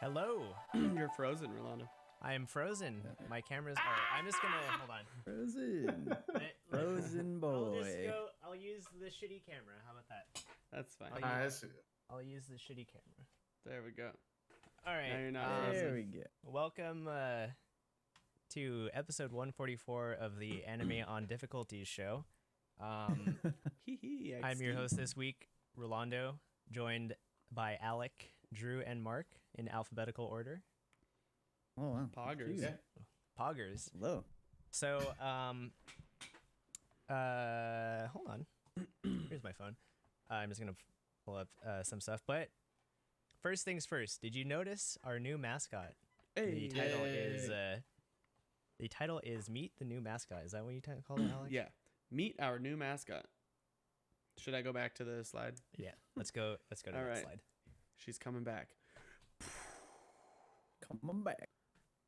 Hello. You're frozen, Rolando. I am frozen. My cameras are. I'm just gonna hold on. Frozen. Frozen boy. I'll use the shitty camera. How about that? That's fine. I'll use the shitty camera. There we go. All right. Now you're not frozen. There we go. Welcome to episode 144 of the Anime on Difficulties show. I'm your host this week, Rolando, joined by Alec, Drew, and Mark in alphabetical order. Oh wow. Poggers. Yeah. Poggers. Hello. So, hold on. Here's my phone. I'm just gonna pull up some stuff. But first things first. Did you notice our new mascot? Hey. The title is Meet the New Mascot. Is that what you call it, Alex? Yeah. Meet our new mascot. Should I go back to the slide? Yeah. Let's go to the slide. She's coming back. Come on back.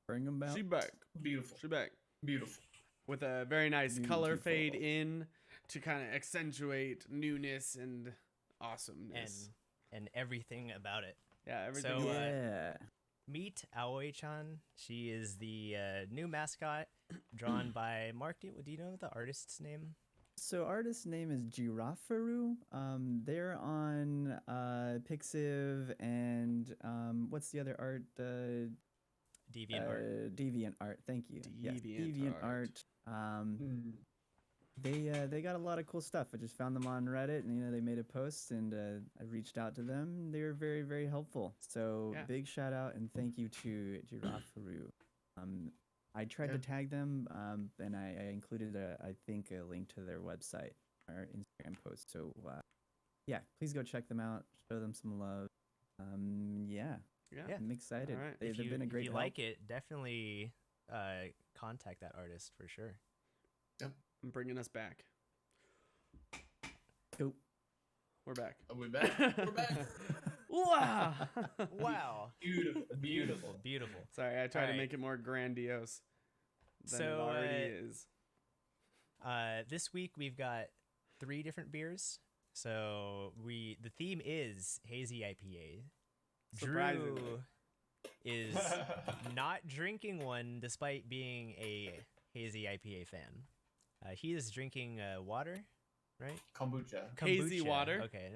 Bring them back. She back. Beautiful. She back. Beautiful. With a very nice color Beautiful. fade in to kind of accentuate newness and awesomeness. And everything about it. Yeah, everything. So, Yeah. Meet Aoi-chan. She is the new mascot drawn by Mark. Do you know the artist's name? So artist's name is Girafaru. They're on Pixiv and what's the other art? DeviantArt. DeviantArt. Thank you. Yes, DeviantArt. They got a lot of cool stuff. I just found them on Reddit, and they made a post, and I reached out to them. They were very, very helpful. So big shout out and thank you to Girafaru. I tried to tag them, and I included I think a link to their website or Instagram post. So please go check them out. Show them some love. Yeah. I'm excited. All right. They've been a great If you help. like it, definitely contact that artist for sure. Yep. I'm bringing us back. Cool. We're back. Are we back? We're back. Wow. Wow. Beautiful. Beautiful. Sorry, I tried All to right. make it more grandiose than So, it already is. This week we've got 3 different beers. So the theme is hazy IPA. Surprisingly. Drew is not drinking one despite being a hazy IPA fan. He is drinking water, right? Kombucha. Hazy water. Okay.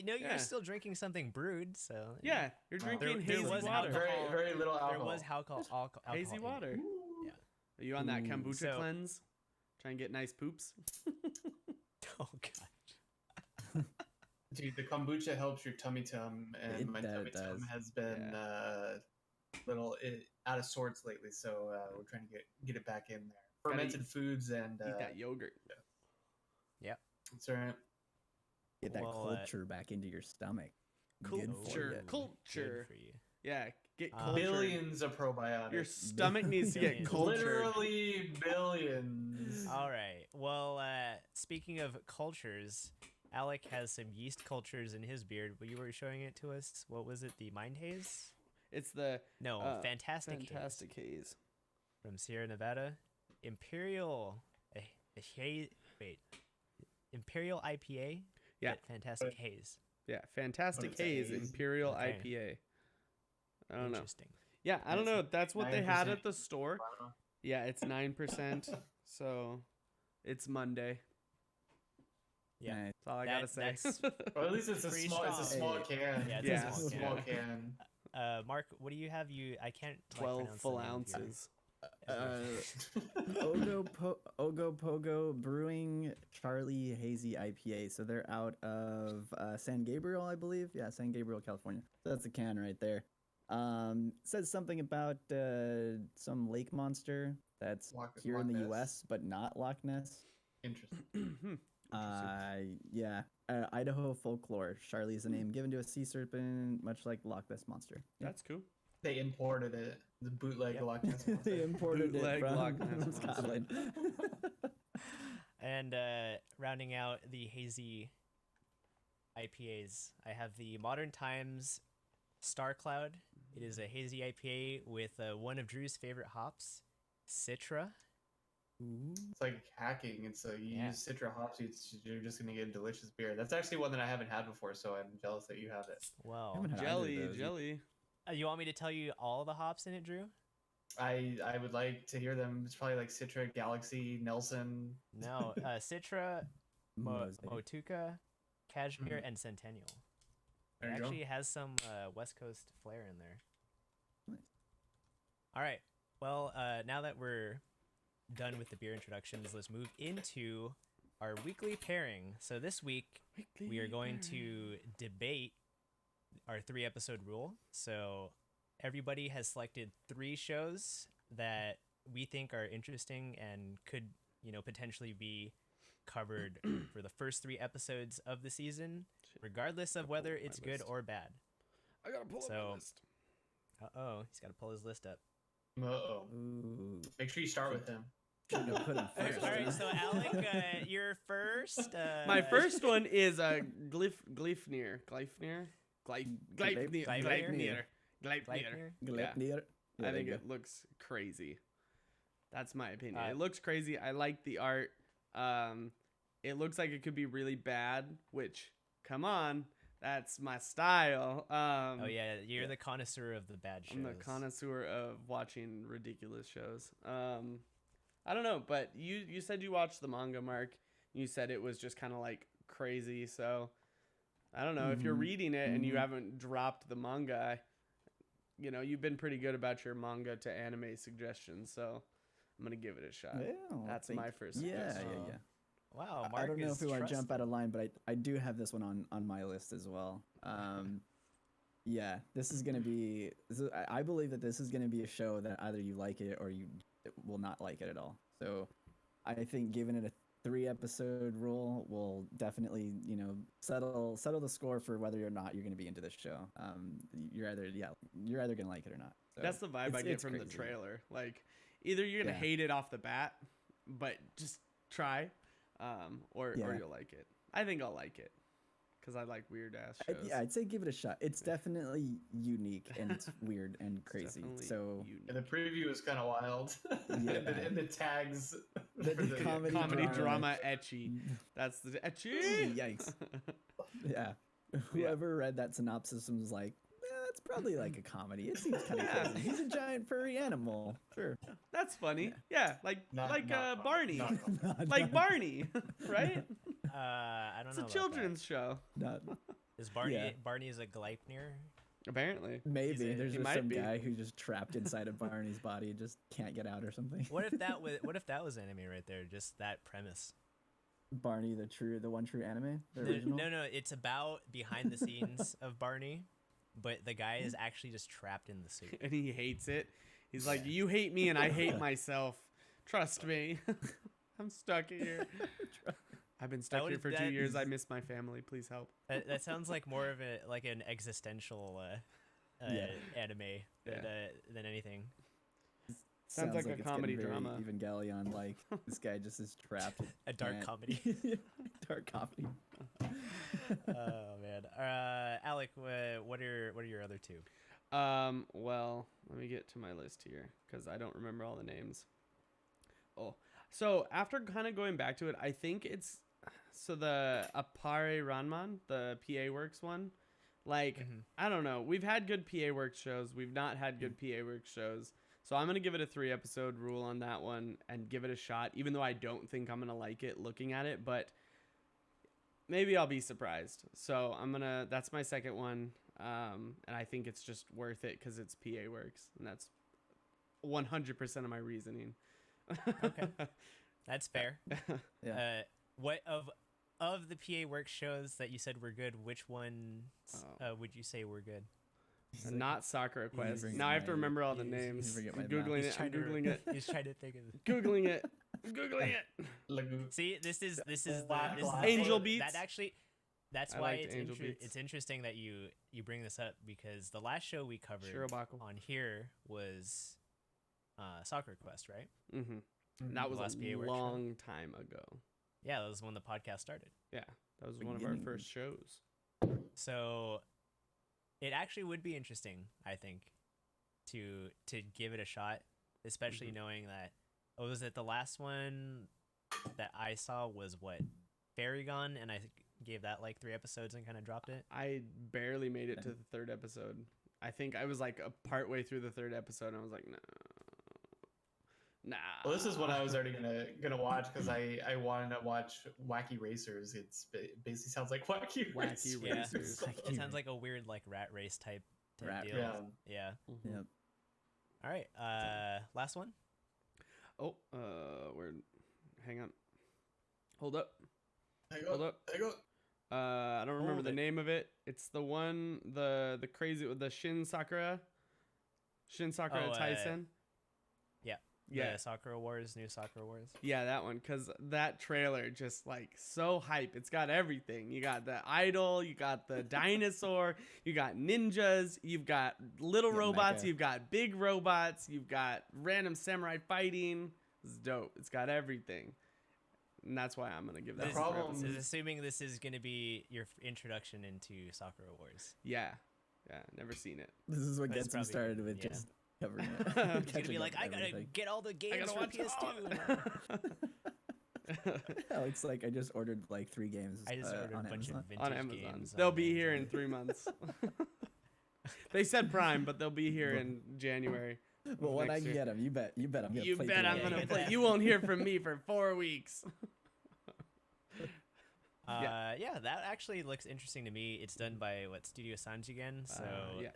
No, you're Yeah. still drinking something brewed, so Yeah, you're drinking There hazy was water. alcohol. Very little alcohol. there was alcohol Hazy in it. water. Yeah. Are you on that kombucha So- cleanse? Try and get nice poops. Oh god. Dude, the kombucha helps your tummy tum, and my tummy tum does. has been little out of sorts lately. So we're trying to get it back in there. Fermented foods and Eat that yogurt. Yep. that's all right. Get that Well, culture back into your stomach. Good for Culture. ya. Culture. Good for you. Yeah, get culture. Billions of probiotics. Your stomach needs to get Billions. cultured. Literally billions. All right. Well, speaking of cultures, Alec has some yeast cultures in his beard. But you were showing it to us. What was it? The Mind Haze? It's the No, Fantastic Haze Fantastic Haze. from Sierra Nevada. Imperial Imperial IPA. Yeah. but Fantastic Haze. Yeah, Fantastic What is Haze haze? Imperial Okay. IPA. I don't know. Interesting. Yeah, I don't know. That's what they had 9%. at the store. Yeah, it's 9%. So it's Monday. Yeah. Nice. That's all I gotta say. That's Or at least it's a Pretty small. It's a strong. small can. Yeah, it's It's a small can. Mark, what do you have? I can't. 12 pronounce full the name of your- ounces. Ogo Pogo Brewing Charlie Hazy IPA. So they're out of San Gabriel, I believe. Yeah, San Gabriel, California. So that's a can right there. Says something about some lake monster that's Loch here in the Ness. U.S. but not Loch Ness. Interesting. Idaho folklore. Charlie is a name given to a sea serpent, much like Loch Ness monster. Yeah. That's cool. They imported it. The bootleg Yep. Loch Ness They Monster. imported Bootleg it Loch from, Ness from monster. Scotland. And rounding out the hazy IPAs, I have the Modern Times Star Cloud. It is a hazy IPA with one of Drew's favorite hops, Citra. It's like hacking. It's you Yeah. use Citra hops, you're just gonna get a delicious beer. That's actually one that I haven't had before, so I'm jealous that you have it. Well, Haven't had either of Jelly, those. jelly. You want me to tell you all the hops in it, Drew? I would like to hear them. It's probably like Citra, Galaxy, Nelson. No, Citra, Mosaic. Motueka, Cashmere, and Centennial. There It you go. actually has some West Coast flair in there. Nice. All right. Well, now that we're done with the beer introductions, let's move into our weekly pairing. So this week, we are going to debate our 3-episode rule. So everybody has selected 3 shows that we think are interesting and could, potentially be covered for the first 3 episodes of the season, regardless of whether it's good or bad. I gotta pull up my list. He's got to pull his list up. Uh-oh. Ooh. Make sure you start with him. Shouldn't have put him first. All right, so Alec, you're first. My first one is Gleipnir. Gleipnir. Gleipnir. Gleipnir. I think it looks crazy. That's my opinion. Uh, It looks crazy. I like the art. It looks like it could be really bad, which, come on, that's my style. Oh yeah, you're the connoisseur of the bad shows. I'm the connoisseur of watching ridiculous shows. I don't know, but you said you watched the manga, Mark. You said it was just kind of like crazy, so I don't know if you're reading it and you haven't dropped the manga. You've been pretty good about your manga to anime suggestions, so I'm gonna give it a shot. Yeah, That's my first. Yeah. suggestion. Wow, Mark I don't know is if we want to jump out trusted. of line, but I do have this one on my list as well. Yeah, this is gonna be. I believe that this is gonna be a show that either you like it or you will not like it at all. So, I think giving it a 3-episode rule will definitely settle the score for whether or not you're gonna be into this show. You're either gonna like it or not. So That's the vibe I get it's from the crazy. trailer. Like, either you're gonna Yeah. hate it off the bat, but just try, or you'll like it. I think I'll like it because I like weird ass shows. I'd say give it a shot. It's definitely unique and it's weird and crazy. Definitely So unique. And the preview is kind of wild. Yeah. and the tags. The for the comedy drama etchy. That's the etchy. Yikes. Yeah. Whoever read that synopsis was like, that's probably like a comedy. It seems kind of Yeah. crazy. He's a giant furry animal. Sure. That's funny. Yeah, like Not Barney. not Like Barney, right? I don't It's know. a about children's show. Not, that. Is Barney yeah. Barney's a Gleipnir? Apparently. maybe He there's just might some be. guy who's just trapped inside of Barney's body and just can't get out or something. What if that was anime right there? Just that premise. Barney, the one true anime, the No, original. no, it's about behind the scenes of Barney, but the guy is actually just trapped in the suit. And he hates it. He's like, you hate me and I hate myself. Trust me. I'm stuck here. I've been stuck here for 2 years. I miss my family. Please help. That sounds like more of an existential Yeah. anime than anything. Sounds like a it's comedy getting very drama. Evangelion, like this guy just is trapped. A dark and- comedy. Dark comedy. Oh man, Alec, what are your other 2? Well, let me get to my list here because I don't remember all the names. Oh, so after kind of going back to it, I think it's the Appare Ranman, the PA Works one. Like, I don't know. We've had good PA Works shows. We've not had good PA Works shows. So I'm going to give it a 3-episode rule on that one and give it a shot, even though I don't think I'm going to like it looking at it, but maybe I'll be surprised. So that's my second one. And I think it's just worth it because it's PA Works, and that's 100% of my reasoning. Okay, that's fair. Yeah. What of the PA Works shows that you said were good? Which ones would you say were good? Not Sakura Quest. bringing Now I have to my- remember all the he's names. bringing my I'm mouth. Googling He's it. I'm trying to- Googling it. He's trying to think of. Googling it. I'm Googling it. Lagoon. See, this is Black Lives Angel that Beats. That's I why liked Angel Beats. it's interesting that you bring this up because the last show we covered Shirobako. on here was Soccer Quest, right? Mm-hmm. And that was Last a PA Works show. long time ago. Yeah, that was when the podcast started. Yeah, that was one of our Beginning. first shows. So it actually would be interesting, I think, to give it a shot, especially knowing that was it the last one that I saw was what Fairygon, and I gave that like 3 episodes and kind of dropped it. I barely made it to the 3rd episode. I think I was like a part way through the 3rd episode, and I was like, no. Nah. Well, this is what I was already gonna watch because I wanted to watch Wacky Racers. It basically sounds like Wacky Racers. Yeah. Racers. It sounds like a weird like rat race type deal. Yeah. Mm-hmm. Yep. All right. Last one. Oh, hang on. Hold up. Hold up. I don't remember the it. name of it. It's the one, the crazy with the Shin Sakura Taisen. Yeah. Sakura Wars, new Sakura Wars. Yeah, that one, because that trailer just like so hype. It's got everything. You got the idol, you got the dinosaur, you got ninjas, you've got little robots, you've got big robots, you've got random samurai fighting. It's dope. It's got everything. And that's why I'm going to give that problem is assuming this is going to be your introduction into Sakura Wars. Yeah. Never seen it. This is what gets me started with just covering it. He's gonna be like, I gotta get all the games for PS2. It's like I just ordered like 3 games. I just ordered a bunch Amazon. of vintage On Amazon. games. They'll be here in 3 months. They said Prime, but they'll be here in January. Well, when I get them, you bet I'm gonna play. You bet I'm gonna play. that. You won't hear from me for 4 weeks. Yeah, that actually looks interesting to me. It's done by Studio Sanji again, so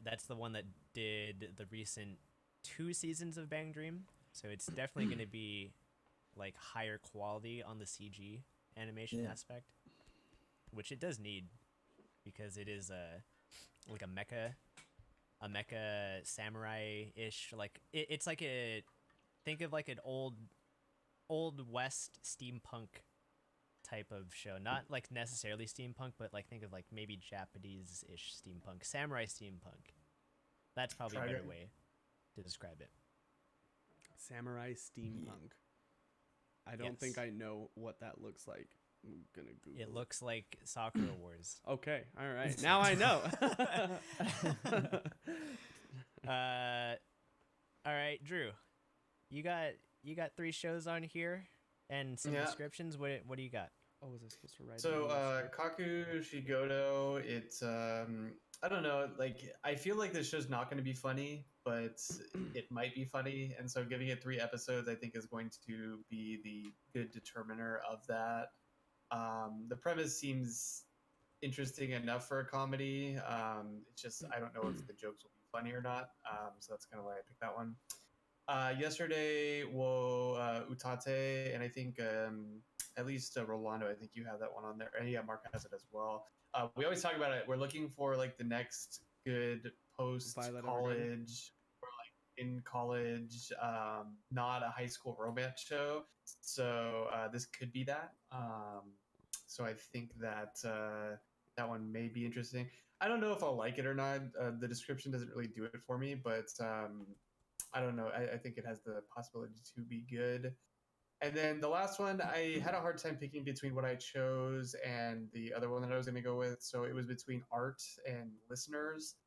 that's the one that did the recent 2 seasons of Bang Dream. So it's definitely going to be like higher quality on the CG animation aspect, which it does need because it is like a mecha samurai-ish. Like it's like think of like an old west steampunk type of show, not like necessarily steampunk, but like think of like maybe Japanese-ish steampunk, samurai steampunk. That's probably a better way to describe it. Samurai steampunk. I don't think I know what that looks like. I'm gonna Google. It looks like Sakura Wars. Okay, all right. Now I know. All right, Drew. You got 3 shows on here and some descriptions. What do you got? Oh, was I supposed to write? So Kaku Shigoto, it's I don't know, like I feel like this show's not going to be funny, but it might be funny, and so giving it 3 episodes I think is going to be the good determiner of that. The premise seems interesting enough for a comedy. It's just I don't know if the jokes will be funny or not. So that's kind of why I picked that one. Yesterday, Utate, and I think at least Rolando, I think you have that one on there. And yeah, Mark has it as well. We always talk about it. We're looking for like the next good post-college or like in college, not a high school romance show. So this could be that. So I think that that one may be interesting. I don't know if I'll like it or not. The description doesn't really do it for me, but I don't know. I think it has the possibility to be good. And then the last one, I had a hard time picking between what I chose and the other one that I was going to go with. So it was between Art and Listeners.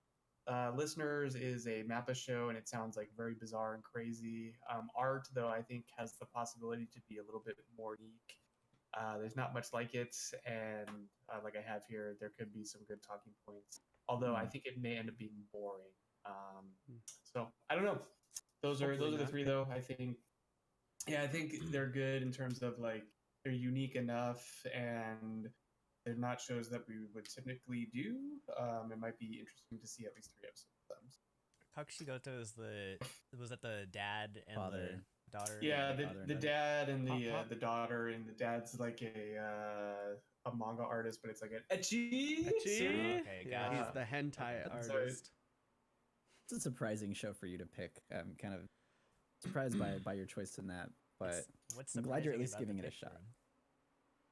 Listeners is a Mappa show, and it sounds like very bizarre and crazy. Art, though, I think has the possibility to be a little bit more unique. There's not much like it, and like I have here, there could be some good talking points. Although I think it may end up being boring. So I don't know. Those are the 3 though. I think they're good in terms of like they're unique enough, and they're not shows that we would typically do. It might be interesting to see at least 3 episodes of them. Kakushigoto was that the dad and the daughter? Yeah, the dad and the daughter, and the dad's like a manga artist, but it's like an ecchi. Okay, got it. He's the hentai artist. It's a surprising show for you to pick. I'm kind of surprised by your choice in that, but I'm glad you're at least giving it a shot.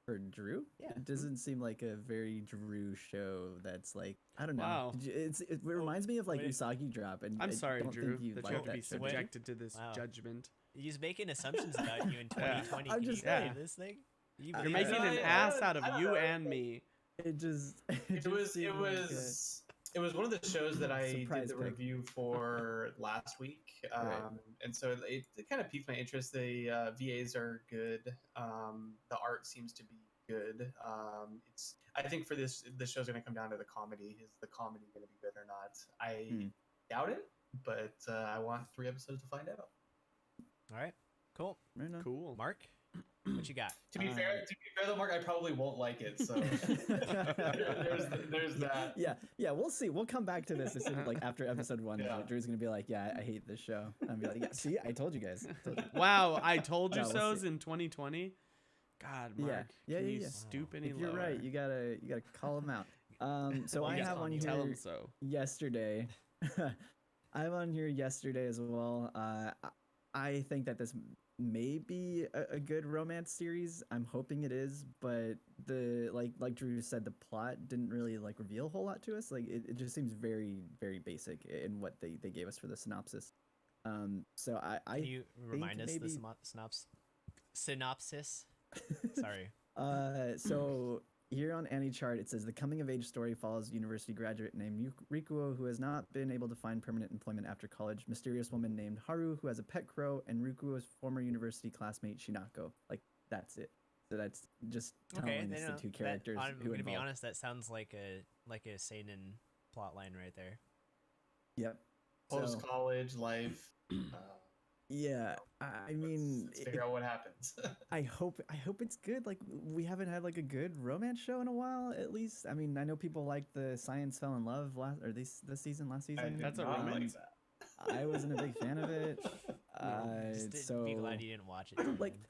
For Drew? Yeah. It doesn't seem like a very Drew show that's like, I don't know. Wow. It reminds me of like Usagi Drop. And I'm sorry, Drew, that you have to be subjected to this judgment. He's making assumptions about you in 2020. I'm just saying this thing. You're making an ass out of you and me. It was one of the shows that I did the pick. review for last week, and so it kind of piqued my interest. The VAs are good. The art seems to be good. I think for this show's going to come down to the comedy. Is the comedy going to be good or not? doubt it, but I want 3 episodes to find out. All right, cool. Right on. Cool. Mark, what you got? To be fair though, Mark, I probably won't like it. So there's that. Yeah. We'll see. We'll come back to this as soon as, like, after episode 1. Yeah. Drew's gonna be like, "Yeah, I hate this show." I'm be like, "Yeah, see, I told you guys." Wow, I told you No, we'll so's see. in 2020. God, Mark. Yeah, can yeah, you yeah. stoop any If you're lower? right, you gotta call them out. So I You have tell on me. Tell here him so. yesterday. I have on here yesterday as well. I think that this may be a good romance series. I'm hoping it is, but the like Drew said, the plot didn't really like reveal a whole lot to us. Like it just seems very, very basic in what they gave us for the synopsis. So I Can you remind us maybe... the synopsis? Sorry. So here on AniChart, it says the coming-of-age story follows university graduate named Rikuo, who has not been able to find permanent employment after college, mysterious woman named Haru, who has a pet crow, and Rikuo's former university classmate, Shinako. Like, that's it. So that's just telling us the 2 characters I'm who gonna be involved. honest, that sounds like a seinen plot line right there. Yep. Post So, college life. yeah, I mean, let's figure out what happens. I hope it's good. Like, we haven't had like a good romance show in a while, at least. I mean, I know people like the Science Fell in Love last season. That's a not romance. I wasn't a big fan of it. Just So be glad you didn't watch it.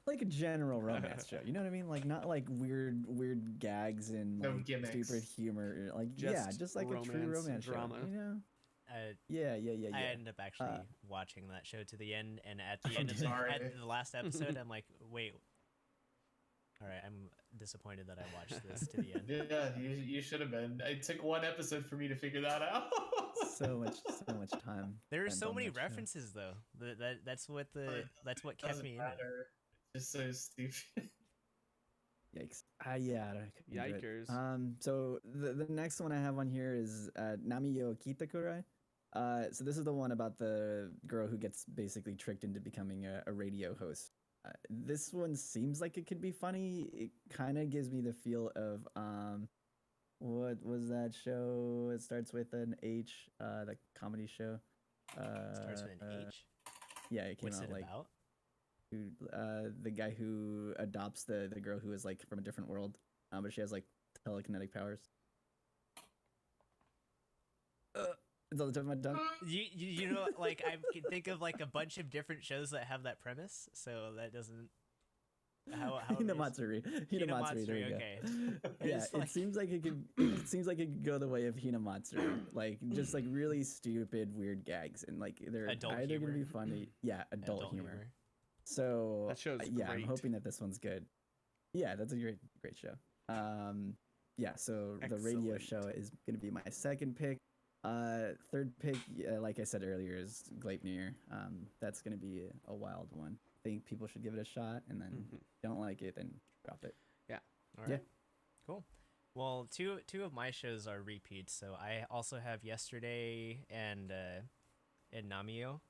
like a general romance show. You know what I mean? Like, not like weird gags and No like gimmicks. stupid humor. Like, Just just like a true romance drama. show. You know? I Yeah. ended up actually watching that show to the end, and at the I'm end of sorry. at the last episode, I'm like, wait. All right, I'm disappointed that I watched this to the end. Yeah, you should have been. It took 1 episode for me to figure that out. So much time. There are spent so on many that show. references though. That's what kept Doesn't me in it. matter. It's just so stupid. Yikes. Yeah, I couldn't do it. Yikers. So the next one I have on here is Namiyo Kitakurai. So this is the one about the girl who gets basically tricked into becoming a radio host. This one seems like it could be funny. It kind of gives me the feel of what was that show? It starts with an H. The comedy show. Starts with an H. Yeah, it came What's out it like about? who, the guy who adopts the girl who is like from a different world, but she has like telekinetic powers. It's on the tip of my tongue. You know, like I can think of like a bunch of different shows that have that premise, so that doesn't. How Hinamatsuri. Hinamatsuri. There we go. Okay. Yeah, It's it like- seems like it could. It seems like it could go the way of Hinamatsuri, like just like really stupid, weird gags, and like they're Adult either gonna be humor. funny. Yeah, adult humor. So That show's yeah, I'm great. hoping that this one's good. Yeah, that's a great show. Yeah, so the radio Excellent. show is gonna be my second pick. Third pick, like I said earlier, is Gleipnir. That's gonna be a wild one. I think people should give it a shot, and then Mhm. if you don't like it, then drop it. All right. Cool. Well, two of my shows are repeats, so I also have Yesterday and Namio.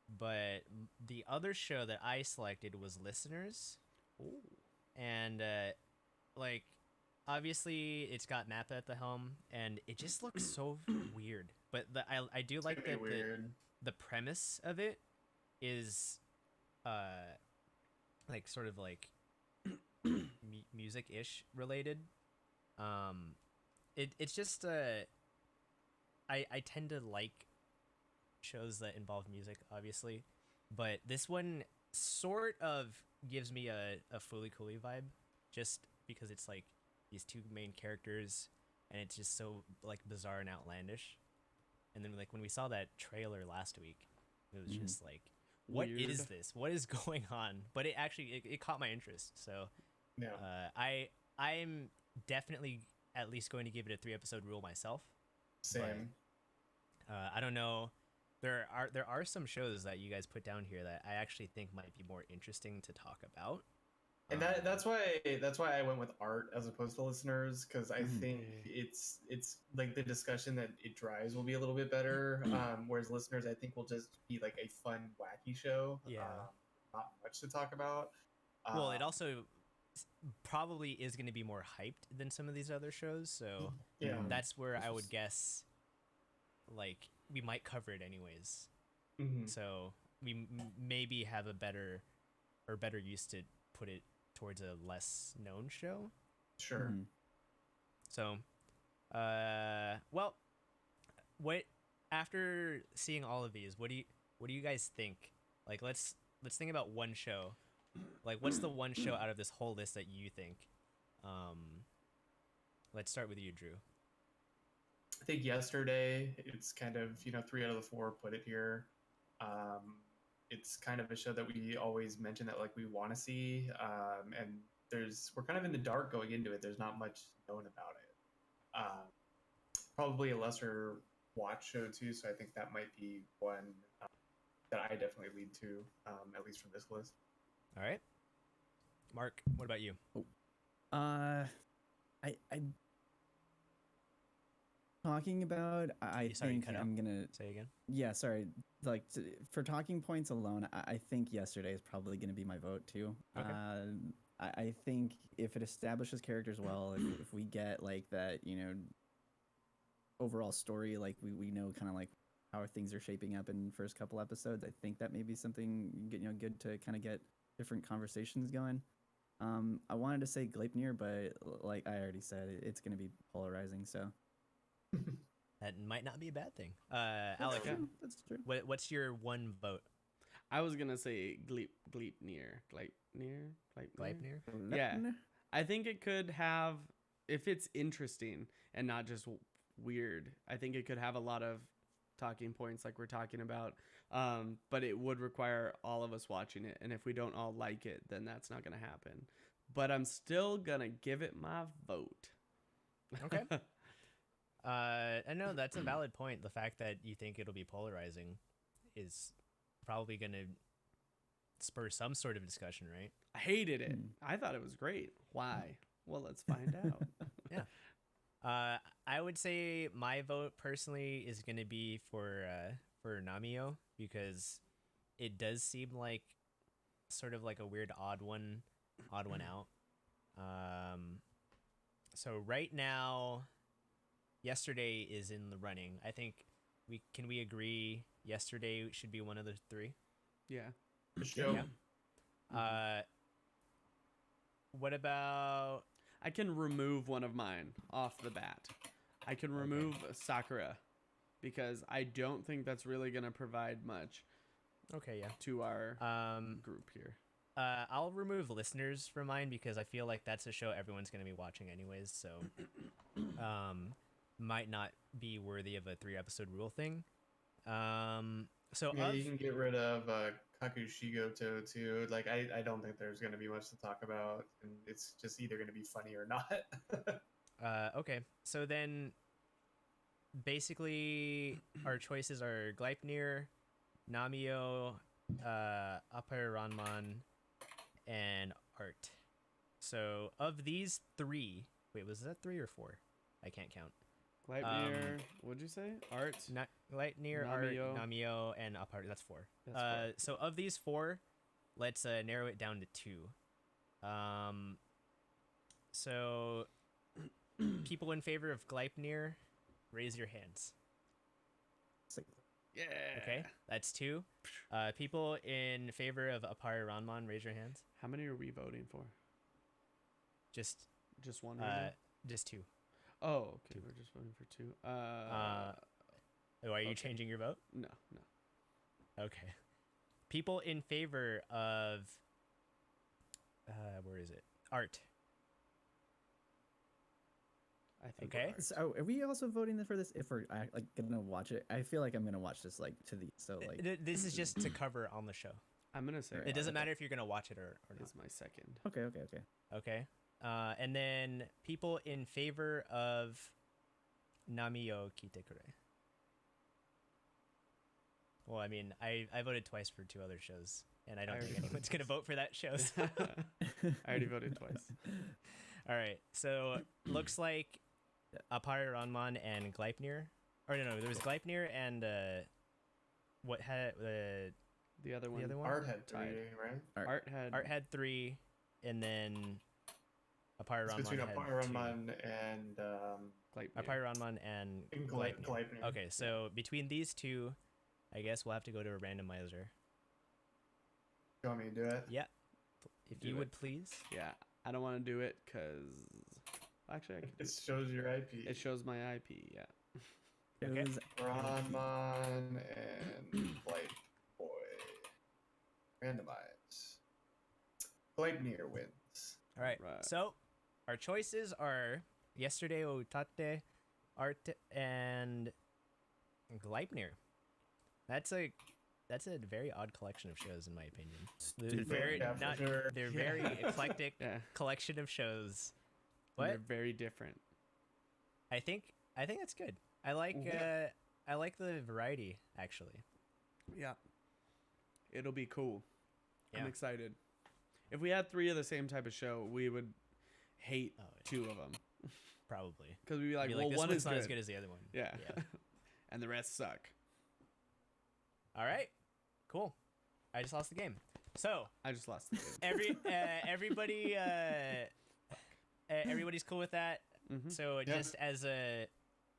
But the other show that I selected was Listeners, and like obviously it's got Mappa at the helm, and it just looks so weird. But I do like that weird. the premise of it is like sort of like music-ish related. It's just I tend to like shows that involve music, obviously, but this one sort of gives me a Fooly Cooly vibe, just because it's like these 2 main characters, and it's just so like bizarre and outlandish. And then like when we saw that trailer last week, it was just like, what is Weird. this? What is going on? But it actually it caught my interest. So Yeah. I'm definitely at least going to give it a 3-episode rule myself. Same. I don't know. There are some shows that you guys put down here that I actually think might be more interesting to talk about. And that's why I went with art as opposed to listeners, because I think it's like the discussion that it drives will be a little bit better. Whereas listeners, I think will just be like a fun, wacky show. Yeah. Not much to talk about. Well, it also probably is going to be more hyped than some of these other shows, so Yeah. that's where I would guess like we might cover it anyways. Mm-hmm. So we maybe have a better use to put it towards a less known show. Sure. Mhm. So, well, what after seeing all of these, what do you guys think? Like, let's think about one show. Like, what's the one show out of this whole list that you think? Let's start with you, Drew. I think yesterday it's kind of 3 out of the 4 put it here. It's kind of a show that we always mention that like we want to see, and we're kind of in the dark going into it. There's not much known about it. Probably a lesser watch show too, so I think that might be one that I definitely lead to, at least from this list. All right, Mark, what about you? I talking about. I Sorry, think cut out. I'm gonna. Say again. Yeah, sorry. Like for talking points alone, I think yesterday is probably gonna be my vote too. Okay. I think if it establishes characters well, if we get like that, overall story, like we know kind of like how things are shaping up in the first couple episodes, I think that may be something good to kind of get different conversations going. I wanted to say Gleipnir, but like I already said, it's gonna be polarizing. So That might not be a bad thing. Alec, that's true. what's your one vote? I was gonna say Gleipnir. Gleipnir? Yeah. I think it could have, if it's interesting and not just weird, I think it could have a lot of talking points like we're talking about. But it would require all of us watching it. And if we don't all like it, then that's not going to happen. But I'm still going to give it my vote. Okay. I know that's a valid point. The fact that you think it'll be polarizing is probably going to spur some sort of discussion, right? I hated it. I thought it was great. Why? Well, let's find out. Yeah. I would say my vote personally is going to be for Namio, because it does seem like sort of like a weird odd one out. So right now, yesterday is in the running. I think we agree yesterday should be one of the three. Yeah. The show. Yeah. What about? I can remove one of mine off the bat. I can remove Sakura, because I don't think that's really going to provide much. Okay, yeah. To our group here. I'll remove listeners from mine because I feel like that's a show everyone's going to be watching anyways, so might not be worthy of a 3-episode rule thing. So yeah, you can get rid of Kakushigoto too. Like I don't think there's going to be much to talk about, and it's just either going to be funny or not. Okay, so then basically our choices are Gleipnir, Namio, Apparanman, and Art. So of these 3, wait, was that 3 or 4? I can't count. Gleipnir, what'd you say? Art? Gleipnir, Art, Namio, and Appart. That's 4. That's 4. So of these 4, let's narrow it down to 2. So people in favor of Gleipnir, raise your hands. Yeah. Okay, that's 2. People in favor of Apparanman, raise your hands. How many are we voting for? Just one. Right just 2. Oh, okay. 2. We're just voting for 2. Are you changing your vote? No. Okay. People in favor of where is it? Art. I think. Okay. So are we also voting for this if we're like gonna watch it? I feel like I'm gonna watch this like to the This is just to cover on the show. I'm gonna say it doesn't matter if you're gonna watch it or not. It's my second. Okay. And then people in favor of Namio Kitekure. Well, I mean, I voted twice for 2 other shows, and I don't think anyone's gonna vote for that show. So. I already voted twice. All right, so looks like Apparanman and Gleipnir. Or no, there was Gleipnir and what had the other one? Art had 3, right? Art had 3, and then It's between had Apairanman and Apairanman and Gleipnir. Gleipnir. Okay, so between these two, I guess we'll have to go to a randomizer. You want me to do it? Yeah, if you would please. Yeah, I don't want to do it because actually I can do It shows your IP. it shows my IP. Yeah. Okay. Ranman and Blight Boy. Randomize. Gleipnir wins. All right. Right. So our choices are Yesterday Otate, Art, and Gleipnir. That's a very odd collection of shows, in my opinion. They're very eclectic collection of shows. What? They're very different. I think that's good. I like the variety, actually. Yeah. It'll be cool. Yeah. I'm excited. If we had 3 of the same type of show, we would hate 2 of them. Probably. Because we'd be like, this one one's is not good. as good as the other one. Yeah. And the rest suck. All right. Cool. I just lost the game. So I just lost the game. everybody's cool with that. Mm-hmm. So just as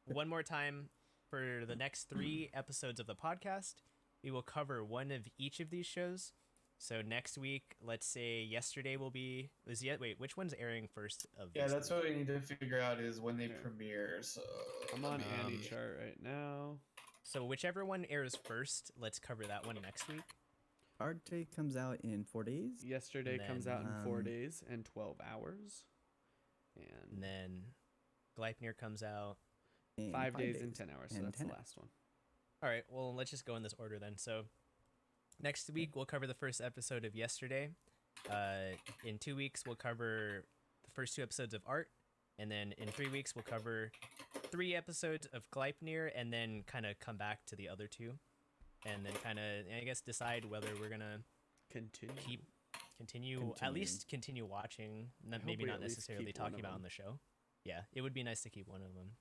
one more time, for the next 3 episodes of the podcast, we will cover one of each of these shows. So next week, let's say Yesterday will be which one's airing first of Yeah, these that's 3? what we need to figure out is when they premiere. So I'm on Andy chart right now. So whichever one airs first, let's cover that one next week. Arte comes out in 4 days. Yesterday And comes then, out in 4 days and 12 hours. And then Gleipnir comes out In 5 days and 10 hours. So and that's 10 the last one. All right, well, let's just go in this order then. So next week, we'll cover the first episode of Yesterday. In 2 weeks, we'll cover the first 2 episodes of Art. And then in 3 weeks, we'll cover 3 episodes of Gleipnir and then kind of come back to the other 2. And then kind of, I guess, decide whether we're going to continue, at least continue watching, maybe not necessarily talking about on the show. Yeah, it would be nice to keep one of them.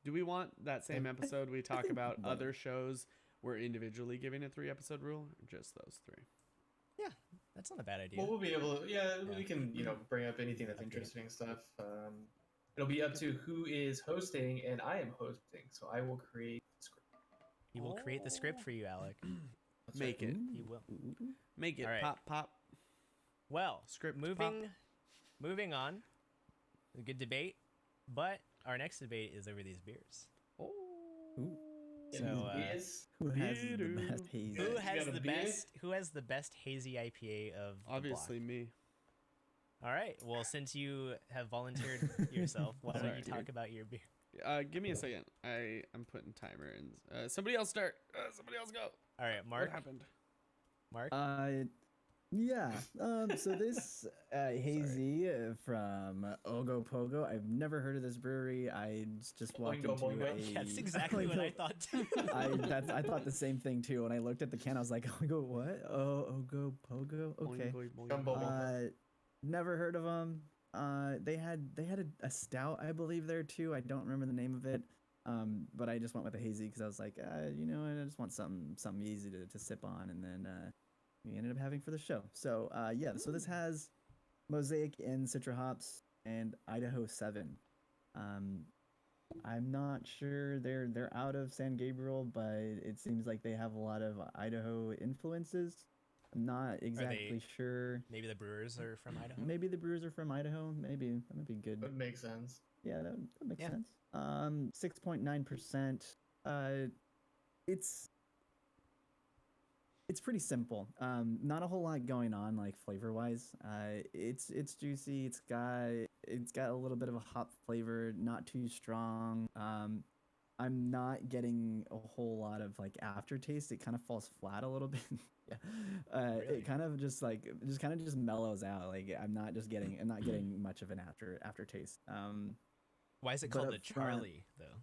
Do we want that same episode we talk about other shows we're individually giving a 3-episode rule, or just those 3? Yeah, that's not a bad idea. Well, we'll be able to, we can, bring up anything that's interesting stuff. It'll be up to who is hosting, and I am hosting, so I will create the script. He will create the script for you, Alec. Make it. He will. Make it. All right. Pop. Well, Script moving on. A good debate, but our next debate is over these beers. Oh. Ooh. So, Who has the best hazy? Who has the best hazy IPA of the Obviously block? me. All right. Well, since you have volunteered yourself, why don't you talk about your beer? Give me a second. I'm putting timer in. Somebody else start. Somebody else go. All right, Mark. What happened? Mark. Yeah. So this hazy from Ogo Pogo. I've never heard of this brewery. I just walked into a. That's exactly what I thought too. I thought the same thing too. When I looked at the can, I was like, Ogo what? Oh, Ogo Pogo. Okay. Never heard of them. They had a stout, I believe, there too. I don't remember the name of it. But I just went with a hazy because I was like, you know, I just want something easy to sip on, and then we ended up having for the show. So yeah, so this has Mosaic and Citra hops and Idaho 7. I'm not sure they're out of San Gabriel, but it seems like they have a lot of Idaho influences. I'm not exactly sure. Maybe the brewers are from Idaho. Maybe the brewers are from Idaho. Maybe that would be good. That makes sense. Yeah, that makes sense. 6.9%. It's pretty simple. Not a whole lot going on like flavor wise. It's juicy. It's got a little bit of a hop flavor, not too strong. I'm not getting a whole lot of like aftertaste. It kind of falls flat a little bit. Yeah. Really? It kind of just mellows out. Like I'm not getting much of an aftertaste. Why is it called the Charlie though?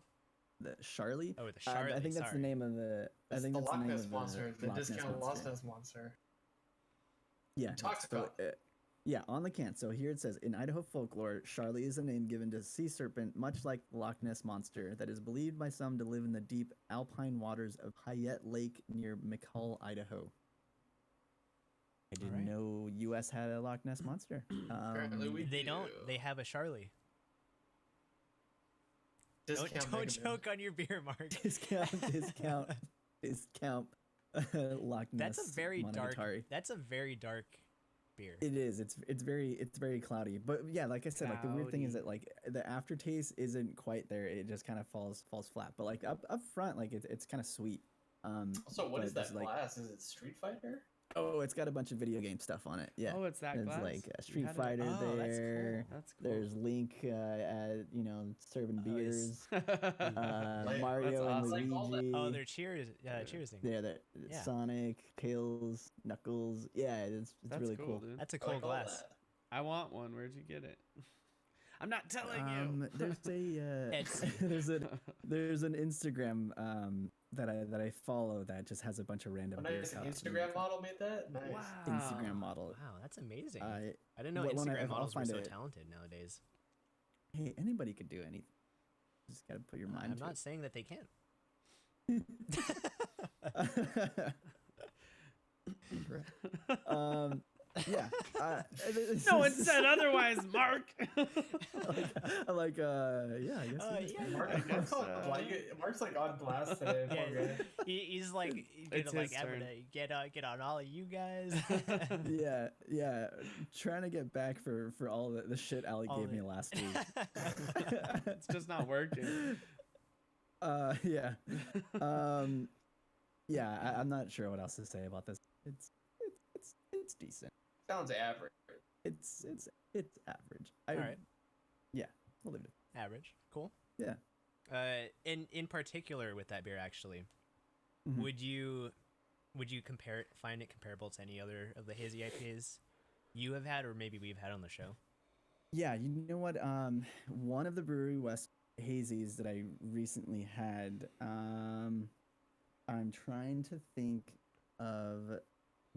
The Charlie? Oh, the Charlie. I think that's the name of the. I think the that's the Loch name Ness of monster, the Loch Ness discount Loch monster. Ness monster. Yeah. Talks So, about. yeah, on the can. So here it says, in Idaho folklore, Charlie is a name given to a sea serpent, much like the Loch Ness monster, that is believed by some to live in the deep alpine waters of Hayet Lake near McCall, Idaho. I didn't know U.S. had a Loch Ness monster. Apparently They do. don't. They have a Charlie. Discount Don't joke on your beer, Mark. discount. Loch Ness. That's a very dark. Monogatari. That's a very dark beer. It is. It's very cloudy. But yeah, like I said, like the weird thing is that like the aftertaste isn't quite there. It just kind of falls flat. But like up front, like it's kind of sweet. So what is that like, glass? Is it Street Fighter? Oh, it's got a bunch of video game stuff on it. Yeah. Oh, it's that glass. There's like a Street Fighter there. That's cool. There's Link, serving beers. Mario awesome. and Luigi. Oh, they're cheers thing. Yeah, Sonic, Tails, Knuckles. Yeah, it's That's really cool. Dude. That's a cool glass. I want one. Where'd you get it? I'm not telling you. There's there's an Instagram that I follow that just has a bunch of random beers. Instagram model made that. Nice. Wow. Instagram model. Wow, that's amazing. I didn't know Instagram models were so talented nowadays. Hey, anybody could do anything. Just gotta put your mind. I'm to not it. saying that they can't. Yeah. No one said otherwise, Mark. Yeah, I guess. Mark's like on blast today. Yeah, he's like, It's like his I'm turn. gonna get on all of you guys. Yeah. Trying to get back for all the shit Ali gave me last week. It's just not working. Yeah. Yeah, I'm not sure what else to say about this. It's decent. Sounds average. It's average. All right. Yeah, we'll leave it. Average. Cool. Yeah. In particular with that beer, actually, Mhm. would you find it comparable to any other of the hazy IPAs you have had, or maybe we've had on the show? Yeah, you know what? One of the Brewery West hazies that I recently had. I'm trying to think of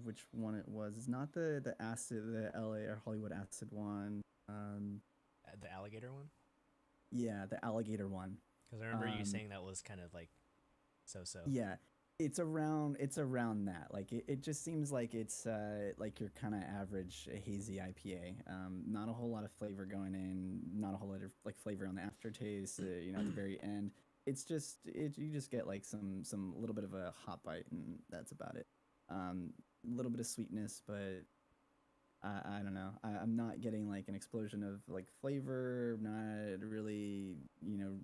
which one it was. It's not the LA or Hollywood acid one. The alligator one? Yeah, the alligator one. Because I remember you saying that was kind of like so. Yeah, it's around that. Like it just seems like it's like your kind of average hazy IPA. Not a whole lot of flavor going in. Not a whole lot of like flavor on the aftertaste. At the very end. It's just you just get like some little bit of a hot bite, and that's about it. A little bit of sweetness, but I don't know. I'm not getting like an explosion of like flavor. I'm not really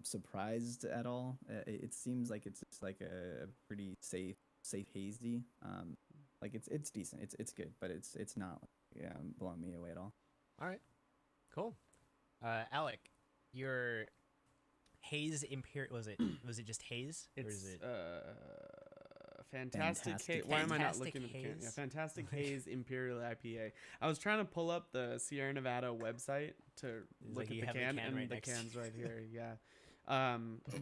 surprised at all. It seems like it's just like a pretty safe hazy. Like it's decent. It's good, but it's not blowing me away at all. All right, cool. Alec, your haze imperial was it just haze or is it Fantastic Haze. Why am I not looking at the can? Yeah, Fantastic Haze Imperial IPA. I was trying to pull up the Sierra Nevada website to look at the can, and the can's right here. Yeah.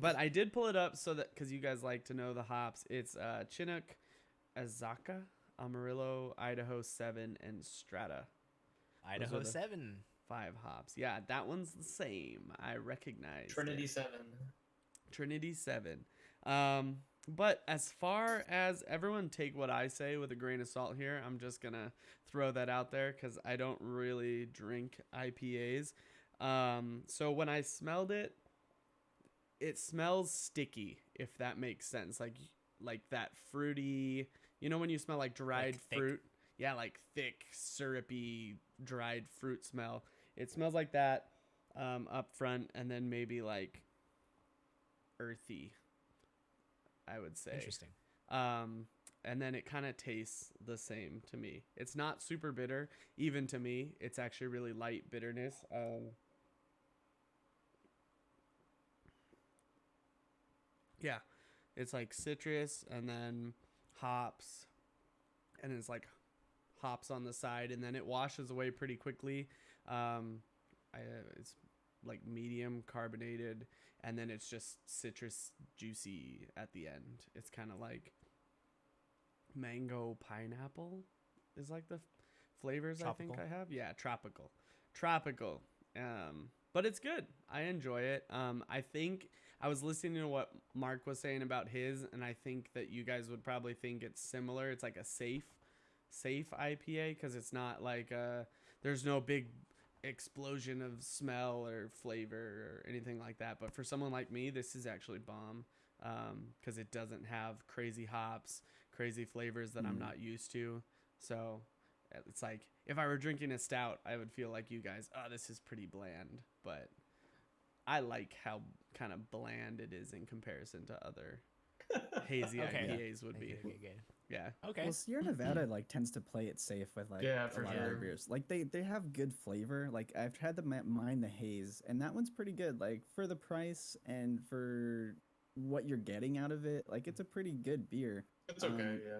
But I did pull it up so that because you guys like to know the hops. It's Chinook, Azaka, Amarillo, Idaho 7, and Strata. Idaho 7. 5 hops. Yeah, that one's the same. I recognize Trinity 7. Trinity 7. But as far as everyone take what I say with a grain of salt here, I'm just going to throw that out there because I don't really drink IPAs. So when I smelled it, it smells sticky, if that makes sense. Like that fruity, when you smell like dried fruit. Yeah, like thick, syrupy, dried fruit smell. It smells like that up front, and then maybe like earthy, I would say. Interesting. And then it kind of tastes the same to me. It's not super bitter, even to me. It's actually really light bitterness. Yeah, it's like citrus and then hops, and it's like hops on the side, and then it washes away pretty quickly. It's like medium carbonated, and then it's just citrus juicy at the end. It's kind of like mango pineapple is like the flavors tropical. I think I have. Yeah, tropical. But it's good. I enjoy it. I think I was listening to what Mark was saying about his, and I think that you guys would probably think it's similar. It's like a safe safe IPA because it's not like there's no big explosion of smell or flavor or anything like that. But for someone like me, this is actually bomb because it doesn't have crazy hops, crazy flavors that I'm not used to. So it's like if I were drinking a stout, I would feel like you guys, oh, this is pretty bland. But I like how kind of bland it is in comparison to other hazy IPAs would be. Okay. Yeah. Okay. Well, Sierra Nevada like tends to play it safe with like Yeah, a for lot of sure. their beers. Like they have good flavor. Like I've tried mine the haze, and that one's pretty good. Like for the price and for what you're getting out of it, like it's a pretty good beer. It's okay, yeah.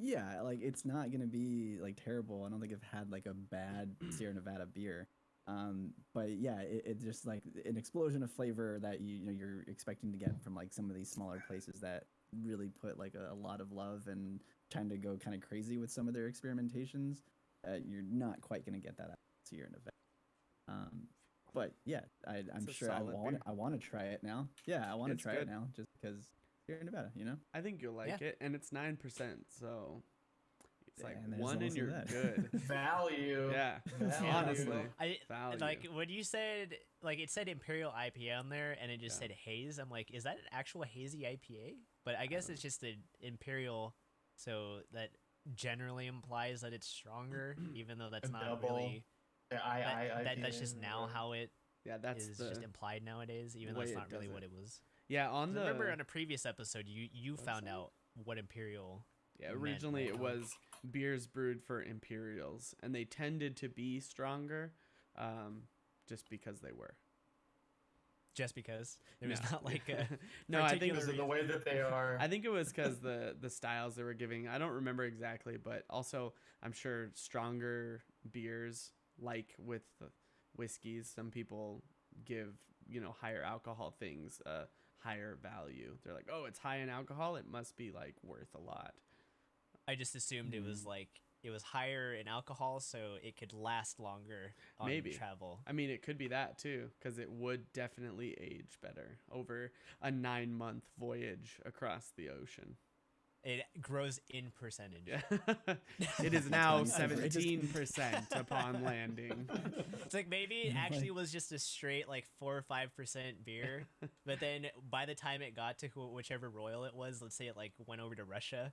Yeah, like it's not gonna be like terrible. I don't think I've had like a bad Sierra Nevada beer. But yeah, it's just like an explosion of flavor that you know you're expecting to get from like some of these smaller places that really put like a lot of love and trying to go kind of crazy with some of their experimentations. You're not quite gonna get that out of Sierra Nevada. But yeah, I'm It's a sure I solid beer. want to try it now. Yeah, I want to It's try good. it now just because Sierra Nevada, you know. I think you'll like it, and it's 9%, so it's like And there's one and also you're that. good. Value. Yeah, Value. honestly, I value. like when you said like it said Imperial IPA on there and it just Yeah. said haze. I'm like, is that an actual hazy IPA? But I guess it's just an Imperial, so that generally implies that it's stronger, even though that's A not double. really. That's just IPA, now or- how it yeah, that's is the just implied nowadays, even though way it's it not really does what it. it was. yeah on 'Cause the. I remember on a previous episode, you found website? out what Imperial. Yeah, meant, originally right, it Tom? was beers brewed for Imperials, and they tended to be stronger, just because they were. Just because there was No. not like a No, I think particular Because of the way that they are. I think it was because the styles they were giving. I don't remember exactly, but also I'm sure stronger beers, like with whiskeys, some people give higher alcohol things higher value. They're like, oh, it's high in alcohol, it must be like worth a lot. I just assumed it was like it was higher in alcohol, so it could last longer on Maybe. travel. I mean, it could be that too, because it would definitely age better over a 9-month voyage across the ocean. It grows in percentage. Yeah. It is now That's funny. It just- 17% upon landing. It's like maybe it actually was just a straight like 4 or 5% beer, but then by the time it got to whichever royal it was, let's say it like went over to Russia,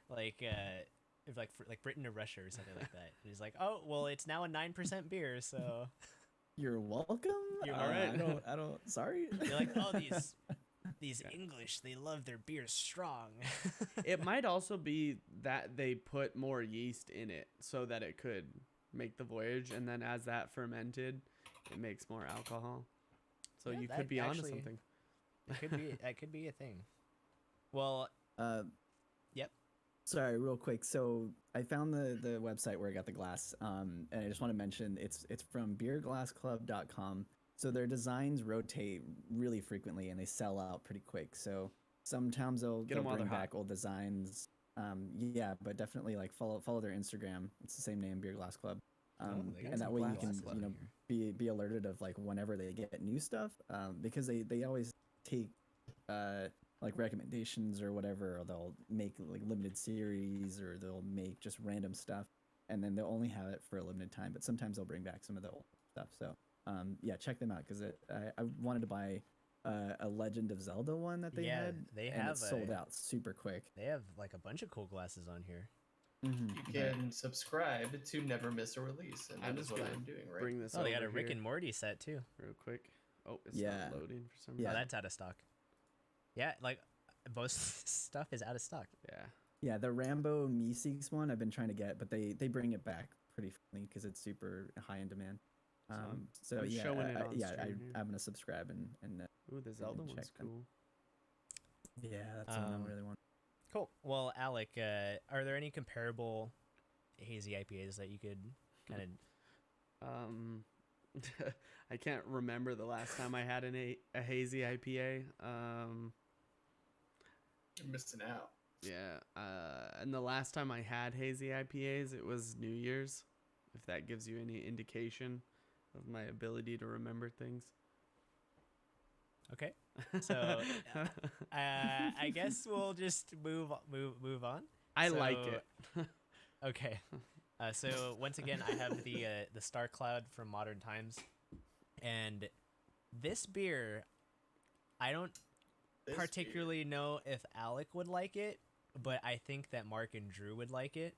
like like Britain or Russia or something like that. And he's like, oh well, it's now a 9% beer, so You're welcome. You're all right. I don't. Sorry. you're like, oh these English, they love their beer strong. It might also be that they put more yeast in it so that it could make the voyage, and then as that fermented, it makes more alcohol. So Yeah, you that could be onto actually- something. That could be a thing. Well, Yep. Sorry, real quick. So I found the website where I got the glass, and I just want to mention it's from beerglassclub.com. So their designs rotate really frequently and they sell out pretty quick. So sometimes they'll Get 'em while bring they're hot. back old designs. Yeah, but definitely like follow their Instagram. It's the same name, Beer Glass Club. they got And some that way you glass can club be alerted of like whenever they get new stuff, because they always take like recommendations or whatever, or they'll make like limited series, or they'll make just random stuff, and then they'll only have it for a limited time. But sometimes they'll bring back some of the old stuff. So yeah, check them out because I wanted to buy a Legend of Zelda one that they Yeah, had. they and have it sold out super quick. They have like a bunch of cool glasses on here. You can subscribe to never miss a release, and I'm that is just what gonna I'm doing right Bring this Oh, they got a over Rick here and Morty set too. real quick. Oh, it's Yeah. not loading for some Yeah. Oh, reason. that's out of stock. Yeah, like most stuff is out of stock. Yeah. Yeah, the Rambo Meeseeks one I've been trying to get, but they bring it back pretty frequently because it's super high in demand. So I'm yeah, showing it on yeah, stream here. I'm gonna subscribe and Ooh, the Zelda check one's them. cool. yeah, that's the one Um, I really want. Cool. Well, Alec, are there any comparable hazy IPAs that you could kind of? I can't remember the last time I had a hazy IPA. You're missing out. Yeah. And the last time I had hazy IPAs, it was New Year's. If that gives you any indication of my ability to remember things. Okay. So, I guess we'll just move on. I like So, it. Okay. So once again, I have the Star Cloud from Modern Times, and this beer, I don't particularly know if Alec would like it, but I think that Mark and Drew would like it.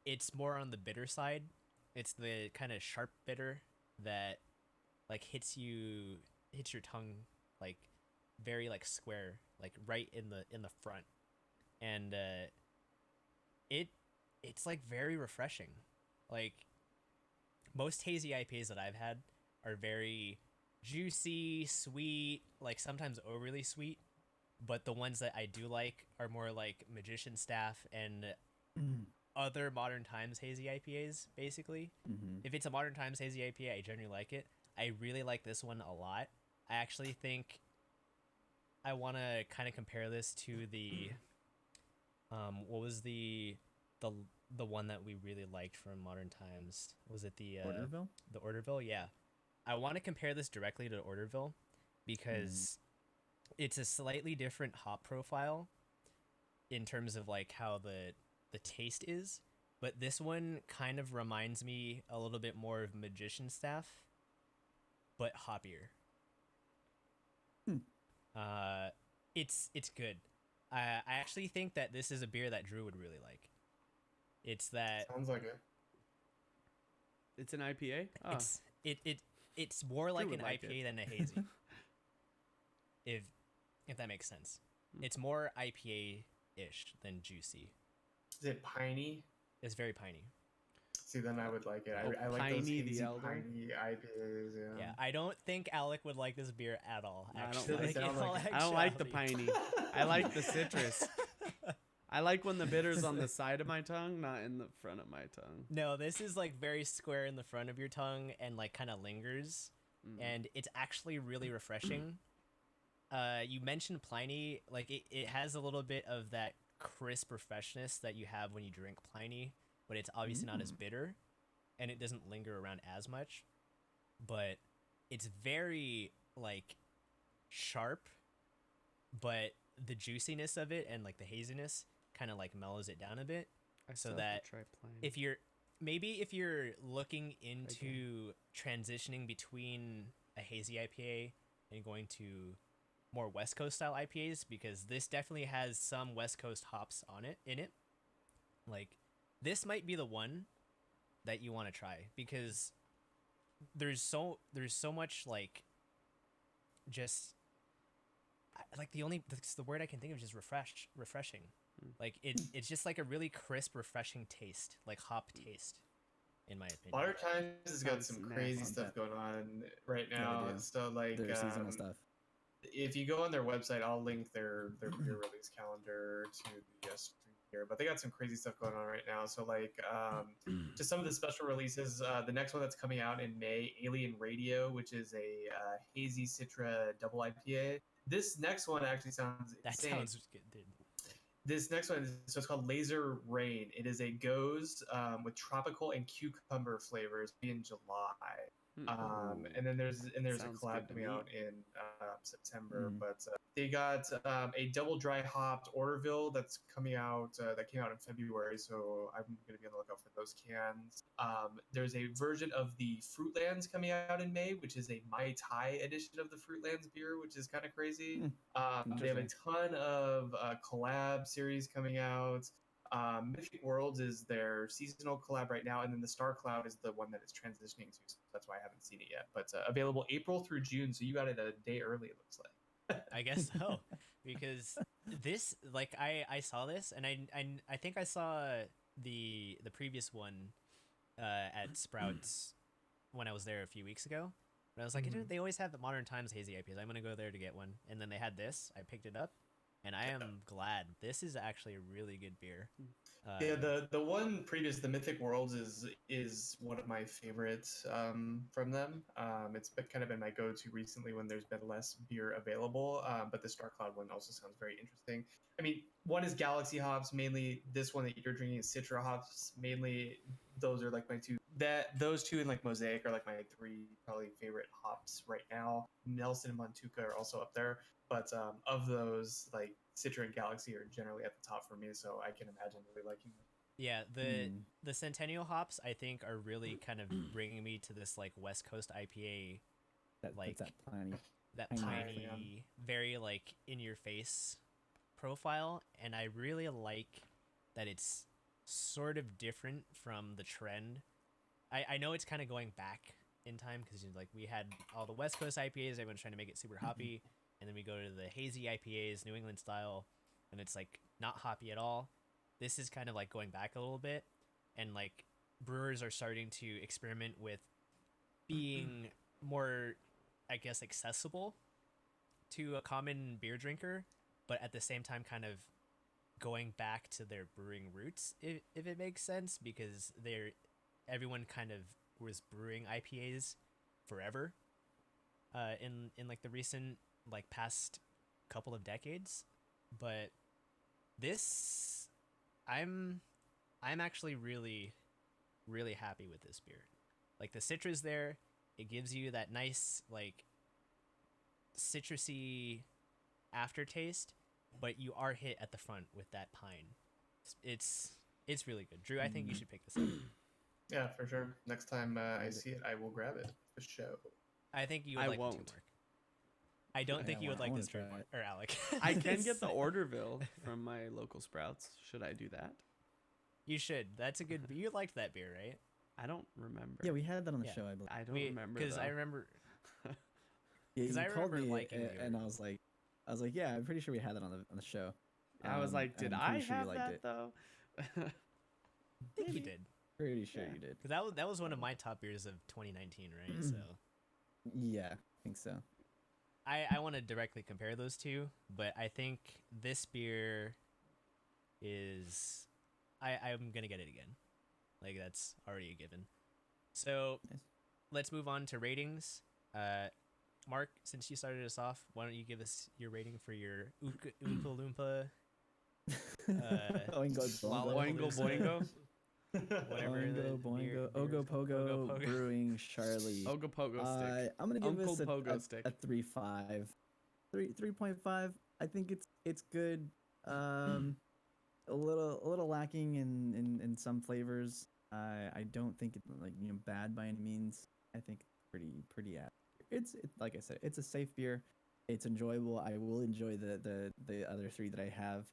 It's more on the bitter side. It's the kind of sharp bitter that like hits your tongue like very like square, like right in the front, and it's like very refreshing. Like most hazy IPAs that I've had are very juicy, sweet, like sometimes overly sweet. But the ones that I do like are more like Magician Staff and other Modern Times hazy IPAs, basically. Mm-hmm. If it's a Modern Times hazy IPA, I generally like it. I really like this one a lot. I actually think I want to kind of compare this to the what was the one that we really liked from Modern Times? Was it the Orderville? The Orderville? Yeah. I want to compare this directly to Orderville because it's a slightly different hop profile in terms of like how the taste is, but this one kind of reminds me a little bit more of Magician Staff, but hoppier. It's good. I actually think that this is a beer that Drew would really like. It's that Sounds like it. It's an IPA. Oh. It's more like would an like IPA it. than a hazy. if that makes sense. It's more IPA-ish than juicy. Is it piney? It's very piney. See, then I would like it. Oh, I like those Piney the hazy, Elder? piney IPAs. Yeah, I don't think Alec would like this beer at all. I don't Actually, like it. in all I don't like the actuality. piney. I like the citrus. I like when the bitter's on the side of my tongue, not in the front of my tongue. No, this is like very square in the front of your tongue and like kind of lingers, and it's actually really refreshing. You mentioned Pliny, like it has a little bit of that crisp refreshness that you have when you drink Pliny, but it's obviously not as bitter, and it doesn't linger around as much. But it's very like sharp, but the juiciness of it and like the haziness kind of like mellows it down a bit. I So still have that to try Pliny. if you're looking into transitioning between a hazy IPA and going to more West Coast style IPAs, because this definitely has some West Coast hops in it. Like this might be the one that you want to try because there's so much like just like the word I can think of is just refreshing. Like it's just like a really crisp, refreshing taste, like hop taste, in my opinion. Modern Times has got some Sounds crazy nasty. stuff going on right Yeah, now. they do. So like Their seasonal stuff. if you go on their website, I'll link their beer release calendar to the stream here. But they got some crazy stuff going on right now. So like just some of the special releases. The next one that's coming out in May, Alien Radio, which is a hazy Citra double IPA. This next one actually sounds That insane. sounds good, dude. This next one, so it's called Laser Rain. It is a goes with tropical and cucumber flavors in July. And then there's a Sounds collab good to coming me. out in September. But they got a double dry hopped Orville that's coming out that came out in February. So I'm gonna be on the lookout for those cans. There's a version of the Fruitlands coming out in May, which is a Mai Tai edition of the Fruitlands beer, which is kind of crazy. They have a ton of collab series coming out. Mythic Worlds is their seasonal collab right now, and then the Star Cloud is the one that it's transitioning to. So that's why I haven't seen it yet. But available April through June, so you got it a day early. It looks like. I guess so, because this like I saw this and I think I saw the previous one at Sprouts when I was there a few weeks ago. But I was like, they always have the Modern Times hazy IPAs. I'm gonna go there to get one, and then they had this. I picked it up. And I am glad. This is actually a really good beer. Yeah, the one previous, the Mythic Worlds, is one of my favorites from them. It's been kind of been my go-to recently when there's been less beer available. But the Star Cloud one also sounds very interesting. I mean, one is Galaxy hops mainly. This one that you're drinking is Citra hops mainly. those are like my two. Those two and like Mosaic are like my three probably favorite hops right now. Nelson and Montuca are also up there, but of those, like Citra and Galaxy are generally at the top for me. So I can imagine really liking them. Yeah, the Centennial hops I think are really kind of bringing me to this like West Coast IPA, like that piney, piney, very like in your face profile, and I really like that it's sort of different from the trend. I know it's kind of going back in time because like we had all the West Coast IPAs, everyone's trying to make it super hoppy, and then we go to the hazy IPAs, New England style, and it's like not hoppy at all. This is kind of like going back a little bit, and like brewers are starting to experiment with being more, I guess, accessible to a common beer drinker, but at the same time kind of going back to their brewing roots, if it makes sense, because everyone kind of was brewing IPAs forever in like the recent like past couple of decades. But this I'm actually really really happy with this beer. Like the citrus there, it gives you that nice like citrusy aftertaste, but you are hit at the front with that pine. It's really good. Drew, I think you should pick this up. Yeah, for sure. Next time I see it, I will grab it for show. I think you would like it too, Mark. I don't think you would like this, Drew, or Alec. I can get the Orderville from my local Sprouts. Should I do that? You should. That's a good. You liked that beer, right? I don't remember. Yeah, we had that on the show. I believe. I don't remember because I remember. Because I called remember me liking it, and I was like, yeah, I'm pretty sure we had it on the show. I was like, did I sure have that though? I think you did. Pretty sure you did. Because that was one of my top beers of 2019, right? So. Yeah, I think so. I want to directly compare those two, but I think this beer is I'm gonna get it again. Like that's already a given. So let's move on to ratings. Mark, since you started us off, why don't you give us your rating for your Oompa Loompa Oingo Boingo? Whatever. Oingo Boingo, Ogo Pogo Brewing Charlie. Ogo Pogo stick. I'm gonna give Uncle this Pogo stick. a 3.5. 3.5. I think it's good. A little lacking in some flavors. I don't think it's like bad by any means. I think pretty apt. It's like I said, it's a safe beer. It's enjoyable. I will enjoy the other three that I have.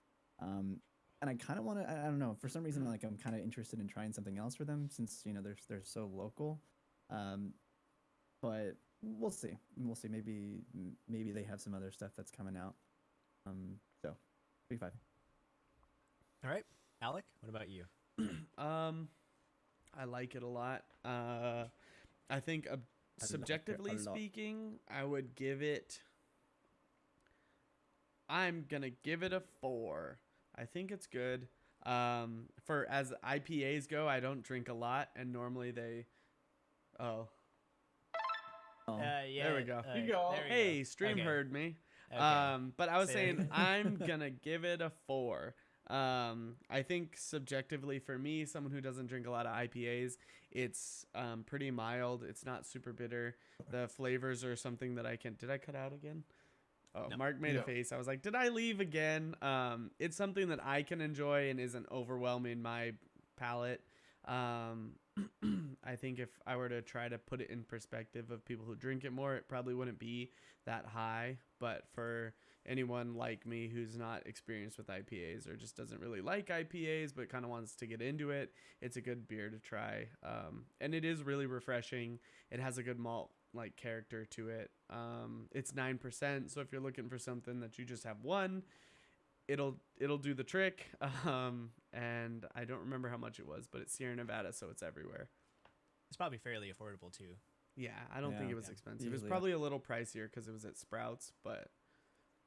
And I kind of want to. I don't know. For some reason, like I'm kind of interested in trying something else for them since they're so local. But we'll see. Maybe they have some other stuff that's coming out. So 3.5. All right, Alec. What about you? I like it a lot. I think subjectively speaking, I would give it. I'm gonna give it a 4. I think it's good. For as IPAs go, I don't drink a lot, and normally they. Oh. Yeah. There we go. Hey, stream heard me. Okay. But I was saying I'm gonna give it a 4. I think subjectively for me, someone who doesn't drink a lot of IPAs, it's pretty mild. It's not super bitter. The flavors are something that I can. Did I cut out again? Oh, no. Mark made a face. I was like, did I leave again? It's something that I can enjoy and isn't overwhelming my palate. I think if I were to try to put it in perspective of people who drink it more, it probably wouldn't be that high. But for anyone like me who's not experienced with IPAs or just doesn't really like IPAs but kind of wants to get into it, it's a good beer to try. And it is really refreshing. It has a good malt like character to it. It's 9%, so if you're looking for something that you just have one, it'll do the trick. And I don't remember how much it was, but it's Sierra Nevada, so it's everywhere. It's probably fairly affordable too. Yeah, I don't think it was expensive. It was probably a little pricier because it was at Sprouts, but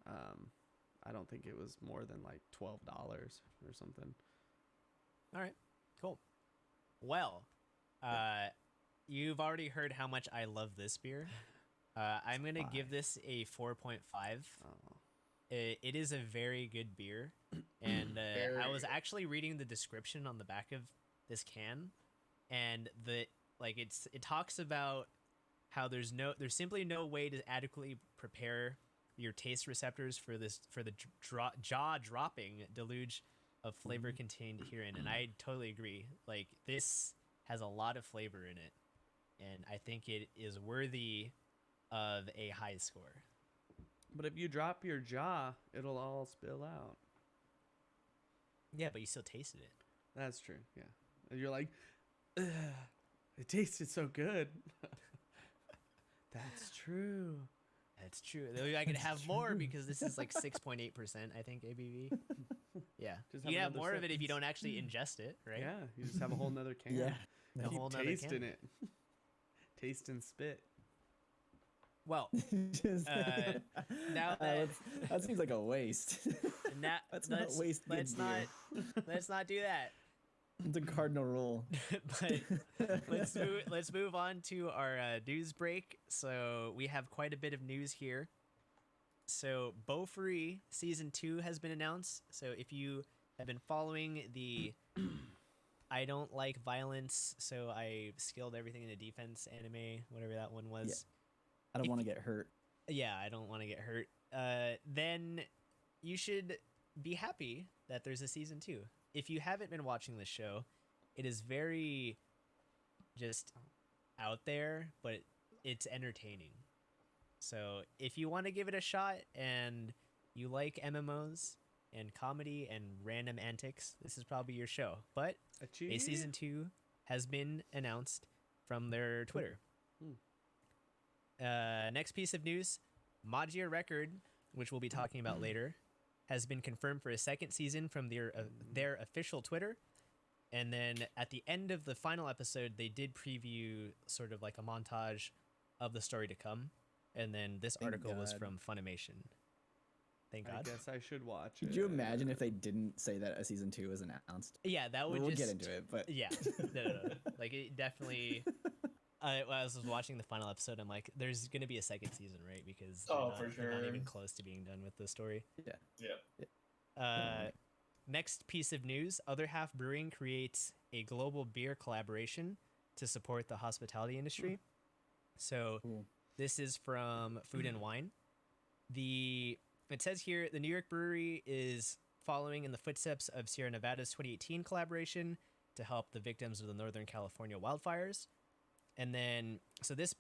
I don't think it was more than like $12 or something. All right, cool. Well, you've already heard how much I love this beer. I'm going to give this a 4.5. Oh. It is a very good beer. And I was actually reading the description on the back of this can. and it talks about how there's simply no way to adequately prepare your taste receptors for the jaw dropping deluge of flavor contained herein, and I totally agree. Like, this has a lot of flavor in it, and I think it is worthy of a high score. But if you drop your jaw, it'll all spill out. Yeah, but you still tasted it. That's true. Yeah, and you're like, ugh, it tasted so good. That's true. That's true. I could have more because this is like 6.8%, I think, ABV. Yeah. Just You can have another more sip. of it if you don't actually ingest it, right? Yeah, you just have a whole nother can. Yeah. A Keep whole nother tasting can. it. Taste and spit. Well, Just- now that that seems like a waste. Let's not waste good beer. let's not do that. It's a cardinal rule. But let's move on to our news break. So we have quite a bit of news here. So Beaufry season 2 has been announced. So if you have been following the I don't like violence, so I skilled everything into defense anime, whatever that one was. Yeah. I don't want to get hurt. Yeah, I don't want to get hurt. Then you should be happy that there's a season 2. If you haven't been watching the show, it is very just out there, but it's entertaining. So if you want to give it a shot and you like MMOs and comedy and random antics, this is probably your show. But a season 2 has been announced from their Twitter. Next piece of news, Magia Record, which we'll be talking about later, has been confirmed for a second season from their official Twitter. And then at the end of the final episode, they did preview sort of like a montage of the story to come. And then this article was from Funimation. Thank God. I guess I should watch it. Could you imagine if they didn't say that a season 2 was announced? Yeah, that would We'll just... get into it, but... Yeah. No. Like, it definitely... When I was watching the final episode, I'm like, there's going to be a second season, right? Because they're not even close to being done with the story. Yeah. Next piece of news, Other Half Brewing creates a global beer collaboration to support the hospitality industry. So this is from Food and Wine. It says here, the New York brewery is following in the footsteps of Sierra Nevada's 2018 collaboration to help the victims of the Northern California wildfires. And then, so this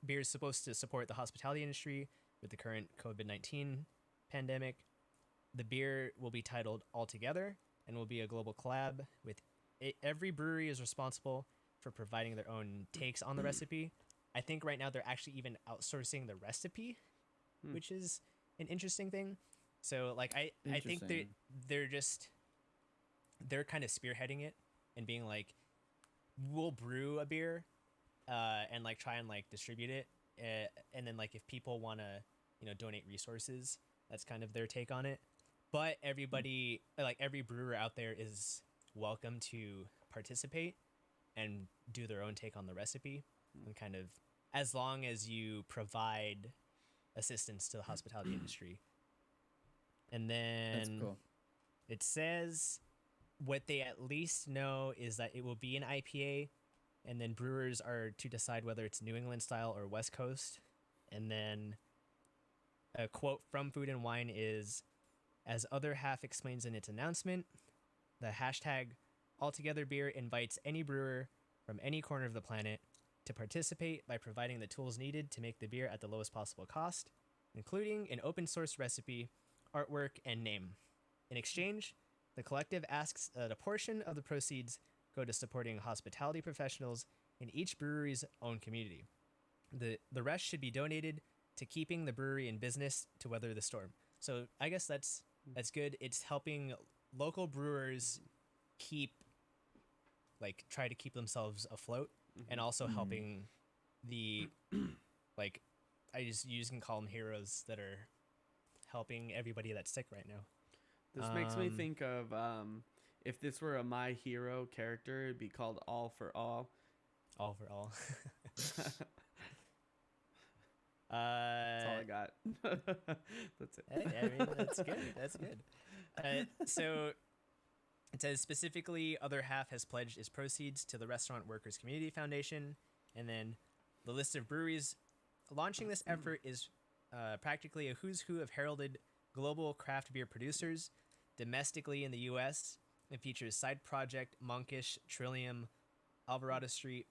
beer is supposed to support the hospitality industry with the current COVID-19 pandemic. The beer will be titled All Together and will be a global collab with every brewery is responsible for providing their own takes on the recipe. I think right now they're actually even outsourcing the recipe, which is an interesting thing. So like, I think they're kind of spearheading it and being like, we'll brew a beer and like try and like distribute it, and then like if people want to donate resources, that's kind of their take on it. But everybody, like every brewer out there, is welcome to participate and do their own take on the recipe, and kind of, as long as you provide assistance to the hospitality industry. And then That's cool. It says what they at least know is that it will be an IPA, and then brewers are to decide whether it's New England style or West Coast. And then a quote from Food and Wine is, as Other Half explains in its announcement, the hashtag Altogether Beer invites any brewer from any corner of the planet to participate by providing the tools needed to make the beer at the lowest possible cost, including an open source recipe, artwork, and name. In exchange, the collective asks that a portion of the proceeds go to supporting hospitality professionals in each brewery's own community. The rest should be donated to keeping the brewery in business to weather the storm. So I guess that's good. It's helping local brewers try to keep themselves afloat, and also helping the you can call them heroes that are helping everybody that's sick right now. This makes me think of if this were a My Hero character, it'd be called All for All. All for All. That's all I got. That's it. I mean, that's good. That's good. So It says specifically, other half has pledged its proceeds to the Restaurant Workers Community Foundation. And then the list of breweries launching this effort is practically a who's who of heralded global craft beer producers. Domestically in the U.S., it features Side Project, Monkish, Trillium, Alvarado Street,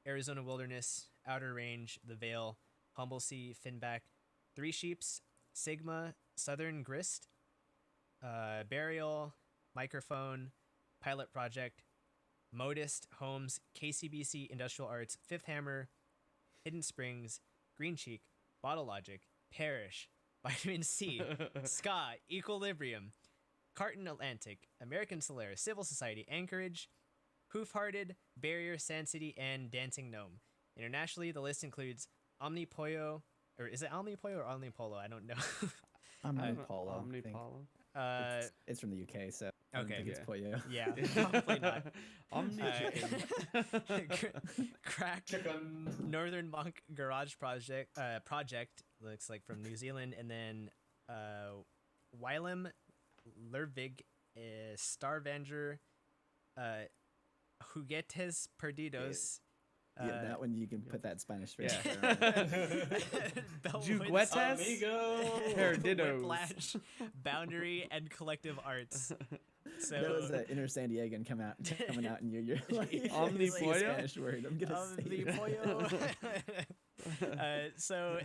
Arizona Wilderness, Outer Range, The Vale, Humblesea, Finback, Three Sheeps, Sigma, Southern Grist, Burial, Microphone, Pilot Project, Modist, Holmes, KCBC Industrial Arts, Fifth Hammer, Hidden Springs, Green Cheek, Bottle Logic, Parish, Vitamin C, Ska, Equilibrium, Carton Atlantic, American Solaris, Civil Society, Anchorage, Hoof-Hearted, Barrier, Sand City, and Dancing Gnome. Internationally, the list includes Omnipollo, or is it Omnipollo or Omnipolo? I don't know. Omnipolo. I think. Omnipolo. It's from the UK, so I don't Okay. think it's pollo. Yeah, probably not. Crack Chicken. Northern Monk Garage Project looks like from New Zealand, and then Wylam Lervig, Starvanger, Juguetes Perdidos. Yeah, that one you can put that Spanish phrase. Juguetes Perdidos. Whiplash, Boundary, and Collective Arts. So that was an inner San Diegan coming out, and you're like Omnipollo? Spanish word. I'm gonna say Omnipollo. So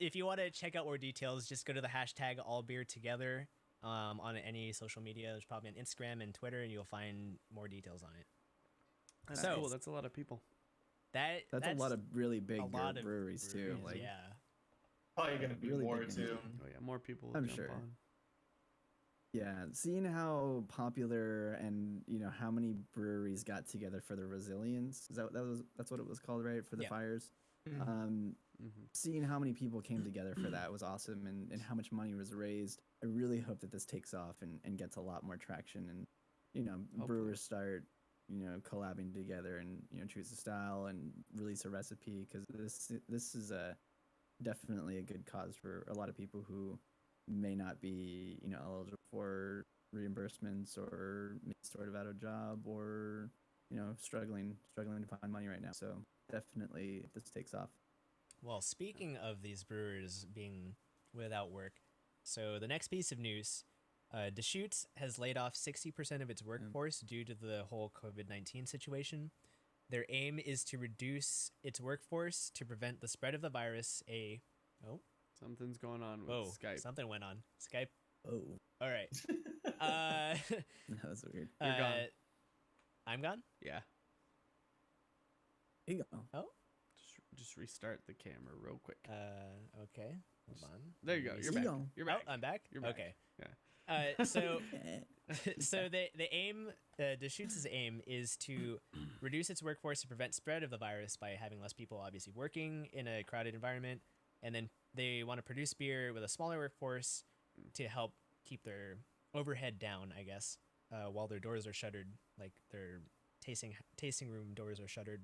if you want to check out more details, just go to the hashtag #AllBeerTogether on any social media. There's probably on Instagram and Twitter, and you'll find more details on it. That's So cool. That's a lot of people. That's a lot of really big lot of breweries too. breweries, Like yeah. Probably gonna be Really more big too. Oh yeah, more people. will I'm jump sure. on. Yeah, seeing how popular and how many breweries got together for the resilience. That's what it was called, right? For the Yeah. fires. Mhm. Seeing how many people came together for that was awesome, and how much money was raised. I really hope that this takes off and gets a lot more traction, and Hopefully. brewers start collabing together and choose a style and release a recipe, because this is definitely a good cause for a lot of people who may not be eligible for reimbursements or sort of out of job or struggling to find money right now. So definitely if this takes off. Well, speaking of these brewers being without work, so the next piece of news, Deschutes has laid off 60% of its workforce due to the whole COVID-19 situation. Their aim is to reduce its workforce to prevent the spread of the virus. Something's going on with Skype. Something went on. Skype. Oh, All right. that was weird. You're gone. I'm gone? Yeah. Here you go. Oh. Just restart the camera real quick. Okay. Hold on. There you go. You're Here you back. go. You're back. Oh, I'm back? You're back. Okay. Yeah. So the aim, Deschutes' aim is to reduce its workforce to prevent spread of the virus by having less people obviously working in a crowded environment, and then they want to produce beer with a smaller workforce to help keep their overhead down, I guess, while their doors are shuttered, like their tasting room doors are shuttered.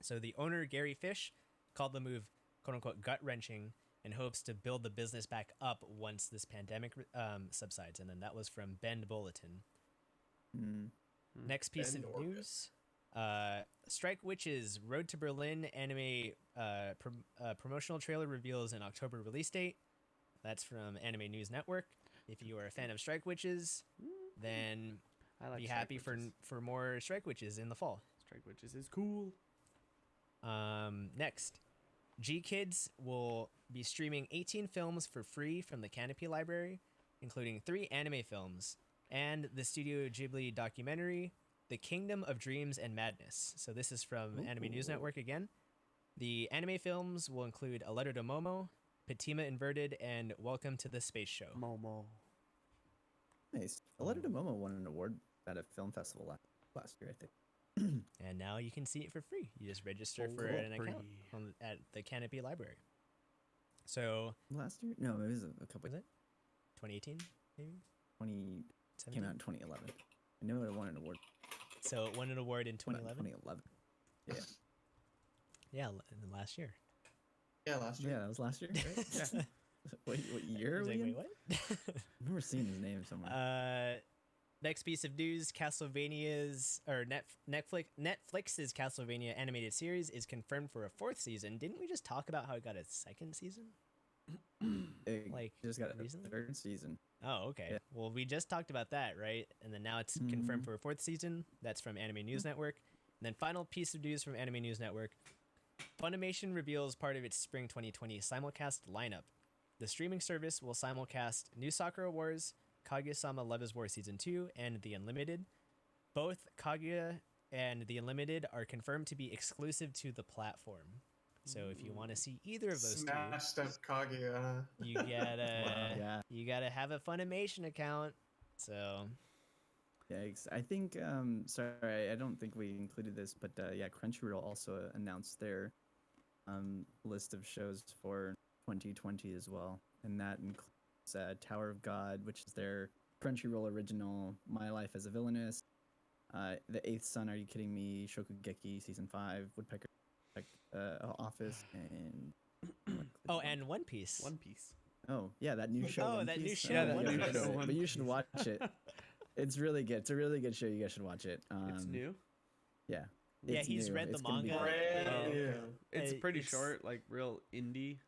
So the owner, Gary Fish, called the move quote-unquote gut-wrenching and hopes to build the business back up once this pandemic subsides. And then that was from Bend Bulletin. Next piece Bend of Orbit. news. Strike Witches Road to Berlin anime promotional trailer reveals an October release date. That's from Anime News Network. If you are a fan of Strike Witches, then I like be Strike happy Witches. for more Strike Witches in the fall. Strike Witches is cool. Next, G-Kids will be streaming 18 films for free from the Canopy Library, including 3 anime films and the Studio Ghibli documentary, The Kingdom of Dreams and Madness. So this is from Anime News Network again. The anime films will include A Letter to Momo, Patima Inverted, and Welcome to the Space Show. Momo. Nice. A Letter to Momo won an award at a film festival last year, I think. And now you can see it for free. You just register for For an account free. at the Canopy Library. So, Last year? No, it was a couple. was it 2018 maybe? 20 came out in 2011. I know it won an award. So it won an award in Came out in 2011. 2011. Yeah. Yeah, in the last year. Yeah, last year. Yeah, that was last year, right? Yeah. What year? Are He's we like, in? wait, what? I remember seeing his name somewhere. Next piece of news: Netflix's Castlevania animated series is confirmed for a 4th season. Didn't we just talk about how it got a 2nd season? Like just got recently? a 3rd season. Oh, okay. Yeah. Well, we just talked about that, right? And then now it's confirmed for a 4th season. That's from Anime News Network. And then final piece of news from Anime News Network: Funimation reveals part of its spring 2020 simulcast lineup. The streaming service will simulcast New Sakura Wars, Kaguya-sama Love is War Season 2, and The Unlimited. Both Kaguya and The Unlimited are confirmed to be exclusive to the platform. So if you want to see either of those Smashed up Kaguya. you gotta have a Funimation account. So Yikes. I think, sorry, I don't think we included this, but yeah, Crunchyroll also announced their list of shows for 2020 as well. And that includes Tower of God, which is their Crunchyroll original, My Life as a Villainess, The Eighth Son, Are You Kidding Me, Shokugeki Season 5, Woodpecker Office, and... and One Piece. One Piece. Oh, yeah, that new show. One Piece. New show. Yeah, that new show. But you should watch it. It's really good. It's a really good show. You guys should watch it. It's new? Yeah. Yeah, he's read the manga. It's pretty short, like real indie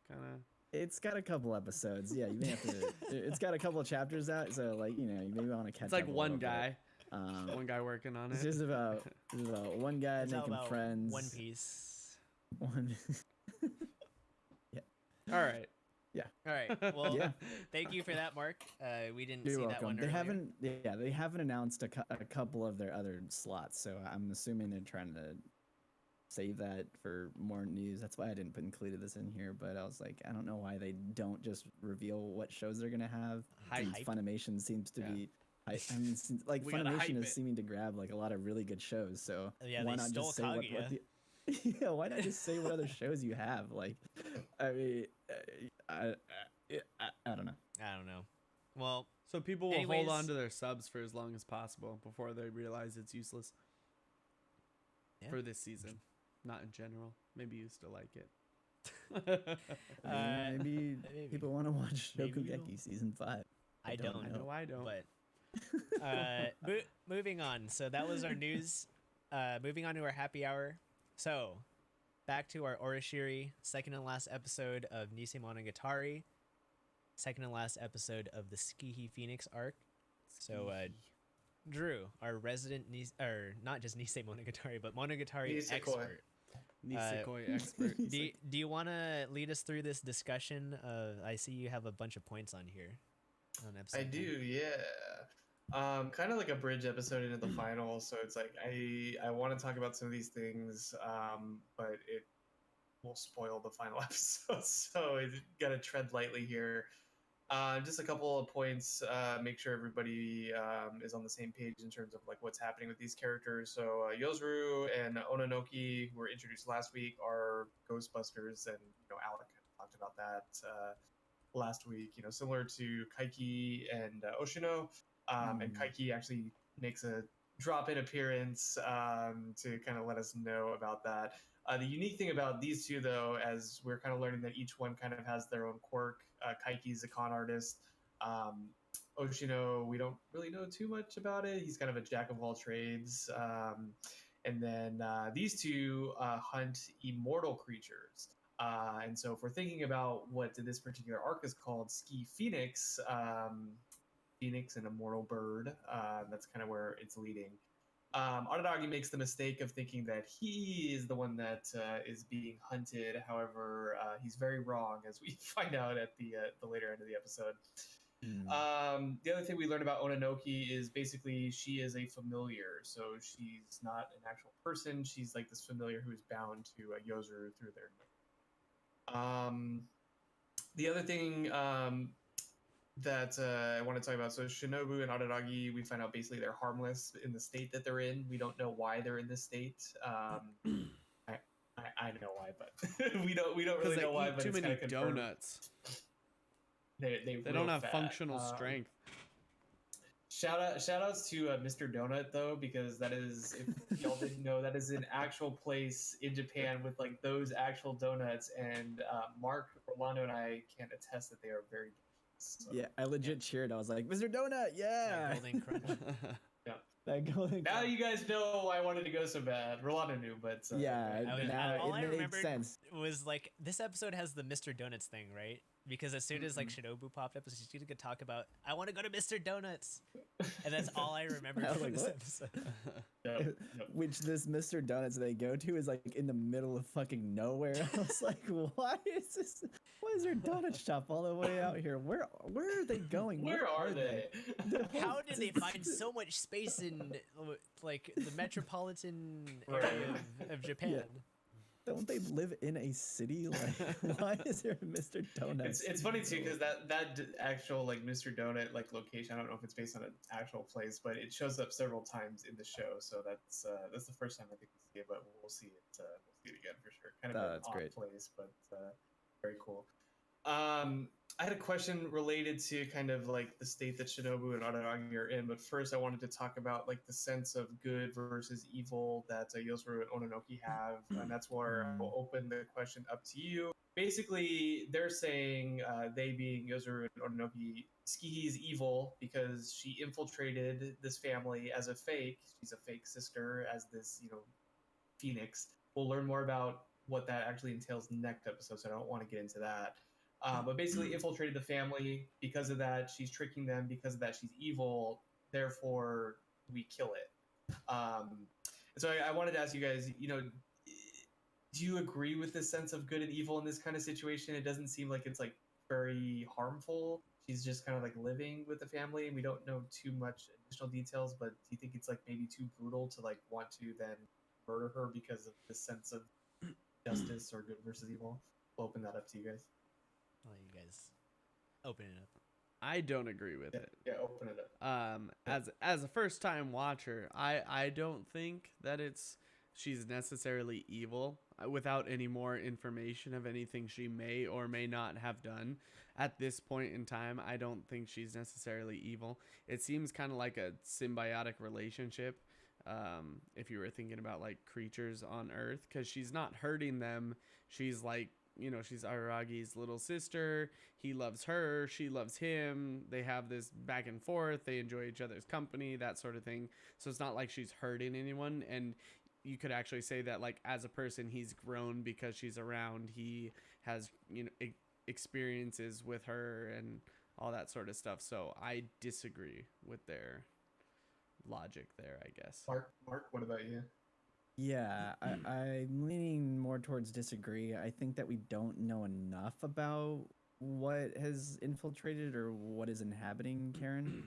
kind of. It's got a couple episodes. Yeah, you may have to. It's got a couple of chapters out, so like you maybe want to catch. It's like up one guy. One guy working on it. It's just about one guy making friends. One Piece. One. Yeah. All right. Yeah. All right. Well, yeah. Thank you for that, Mark. We didn't see that one earlier. They haven't announced a couple of their other slots, so I'm assuming they're trying to save that for more news. That's why I didn't included this in here, but I was like, I don't know why they don't just reveal what shows they're gonna have. Funimation seems to be. I mean, like Funimation is seeming to grab like a lot of really good shows. So why not just say what the yeah, why not just say what other shows you have? Like, I mean, I don't know. I don't know. Well, so people will hold on to their subs for as long as possible before they realize it's useless. Yeah. For this season, not in general. Maybe you still like it. Maybe people want to watch Shokugeki Season 5. I don't know. I don't. But moving on. So that was our news. Moving on to our happy hour. So back to our Orishiri, second and last episode of Nisei Monogatari, second and last episode of the Skihi Phoenix arc. So Drew, our resident not just Nisei Monogatari, but Monogatari expert. Nisekoi expert. Do you want to lead us through this discussion? I see you have a bunch of points on here. On episode 10. Do, yeah. Kind of like a bridge episode into the final, so it's like I want to talk about some of these things, but it will spoil the final episode, so I gotta tread lightly here. Just a couple of points, make sure everybody is on the same page in terms of like what's happening with these characters. So Yozuru and Ononoki, who were introduced last week, are Ghostbusters, and Alec talked about that last week. Similar to Kaiki and Oshino. And Kaiki actually makes a drop-in appearance to kind of let us know about that. The unique thing about these two, though, as we're kind of learning that each one kind of has their own quirk. Kaiki's a con artist. Oshino, we don't really know too much about it. He's kind of a jack of all trades. And then these two hunt immortal creatures. And so if we're thinking about what this particular arc is called, Ski Phoenix, Phoenix, an immortal bird. That's kind of where it's leading. Araragi makes the mistake of thinking that he is the one that is being hunted. However, he's very wrong, as we find out at the later end of the episode. The other thing we learn about Ononoki is basically she is a familiar. So she's not an actual person. She's like this familiar who is bound to Yozuru through their name. The other thing that I want to talk about. So Shinobu and Araragi, we find out basically they're harmless in the state that they're in. We don't know why they're in this state. I know why, but we don't really know why. But too it's many confirmed. donuts. They don't have fat. functional strength. Shout outs to Mr. Donut though, because that is, if y'all didn't know, that is an actual place in Japan with like those actual donuts, and Mark, Orlando, and I can attest that they are very So, Yeah, I legit cheered. I was like, Mr. Donut, yeah. That golden crunch. yeah. That golden Now crunch. you guys know why I wanted to go so bad. Rolando knew, but Yeah, now all it I made remembered sense. was like this episode has the Mr. Donuts thing, right? Because as soon as like Shinobu popped up, she's gonna talk about I want to go to Mr. Donuts, and that's all I remember I was from like, this what? episode. Yep, yep. Which this Mr. Donuts they go to is like in the middle of fucking nowhere. I was like, why is this? Why is there a donut shop all the way out here? Where are they going? Where are they? How did they find so much space in like the metropolitan area of Japan? Yeah. Don't they live in a city? Like, why is there a Mr. Donuts? It's funny too because that actual like Mr. Donut like location. I don't know if it's based on an actual place, but it shows up several times in the show. So that's the first time I think we see it, but we'll see it. We'll see it again for sure. Kind of an odd place, but very cool. I had a question related to kind of like the state that Shinobu and Araragi are in, but first I wanted to talk about like the sense of good versus evil that Yozuru and Ononoki have, and that's where I'll open the question up to you. Basically, they're saying, they being Yozuru and Ononoki, Skihi is evil because she infiltrated this family as a fake. She's a fake sister as this, Phoenix. We'll learn more about what that actually entails next episode, so I don't want to get into that. But basically infiltrated the family. Because of that, she's tricking them. Because of that, she's evil. Therefore, we kill it. So I wanted to ask you guys, do you agree with this sense of good and evil in this kind of situation? It doesn't seem like it's like very harmful. She's just kind of like living with the family, and we don't know too much additional details. But do you think it's like maybe too brutal to like want to then murder her because of this sense of justice or good versus evil? We'll open that up to you guys. I'll let you guys open it up. I don't agree with it. Yeah, open it up. As a first time watcher, I don't think that she's necessarily evil without any more information of anything she may or may not have done. At this point in time, I don't think she's necessarily evil. It seems kind of like a symbiotic relationship. If you were thinking about like creatures on Earth, because she's not hurting them. She's like, she's Araragi's little sister. He loves her. She loves him. They have this back and forth. They enjoy each other's company, that sort of thing. So it's not like she's hurting anyone. And you could actually say that, like, as a person, he's grown because she's around. He has, experiences with her and all that sort of stuff. So I disagree with their logic there, I guess. Mark, what about you? Yeah, I'm leaning more towards disagree. I think that we don't know enough about what has infiltrated or what is inhabiting Karen.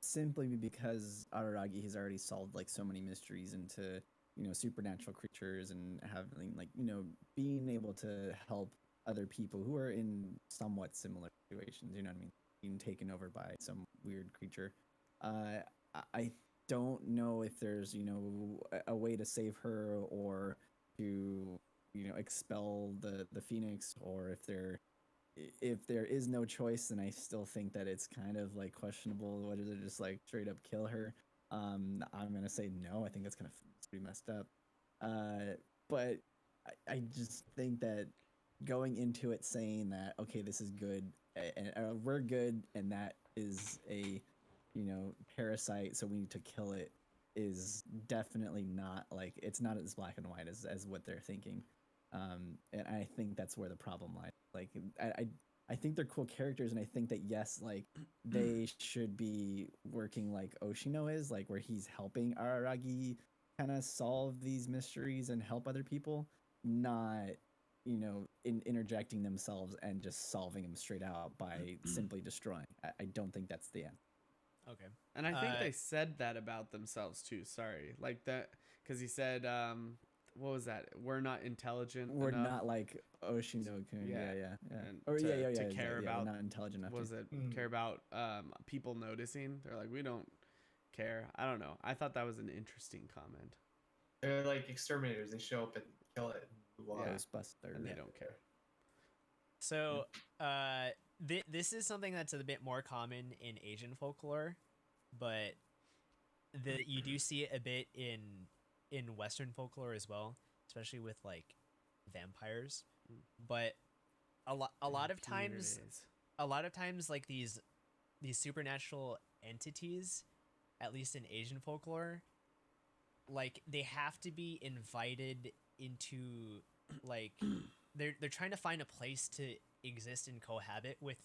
Simply because Araragi has already solved like so many mysteries into, supernatural creatures and having like, being able to help other people who are in somewhat similar situations, you know what I mean? Being taken over by some weird creature. I don't know if there's a way to save her or to expel the Phoenix, or if there is no choice, then I still think that it's kind of like questionable whether they just like straight up kill her. I'm gonna say no. I think that's kind of pretty messed up. But I just think that going into it saying that okay, this is good and we're good, and that is a parasite, so we need to kill it, is definitely not like, it's not as black and white as what they're thinking. And I think that's where the problem lies. Like I think they're cool characters, and I think that yes, like they should be working like Oshino is, like where he's helping Araragi kind of solve these mysteries and help other people, not interjecting themselves and just solving them straight out by simply destroying. I don't think that's the end. Okay. And I think they said that about themselves too. Sorry. Like that, because he said, what was that? We're not intelligent We're enough. not like Oshino. Yeah. And Or to care about, we're not intelligent enough. was it care about people noticing? They're like, we don't care. I don't know. I thought that was an interesting comment. They're like exterminators. They show up and kill it. Ghostbusters. And they don't care. So, this is something that's a bit more common in Asian folklore, but you do see it a bit in Western folklore as well, especially with like vampires. But a lot of times, a lot of times like these supernatural entities, at least in Asian folklore, like they have to be invited into, like they're trying to find a place to exist and cohabit with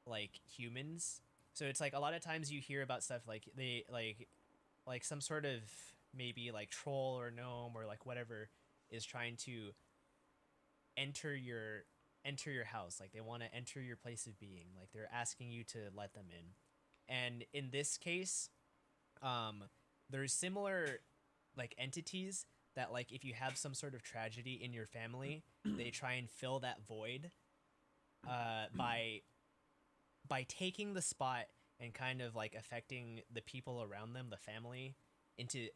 like humans. So it's like a lot of times you hear about stuff like they like some sort of maybe like troll or gnome or like whatever is trying to enter your house. Like they want to enter your place of being. Like they're asking you to let them in. And in this case, there's similar like entities that, like, if you have some sort of tragedy in your family, they try and fill that void by taking the spot and kind of like affecting the people around them, the family, into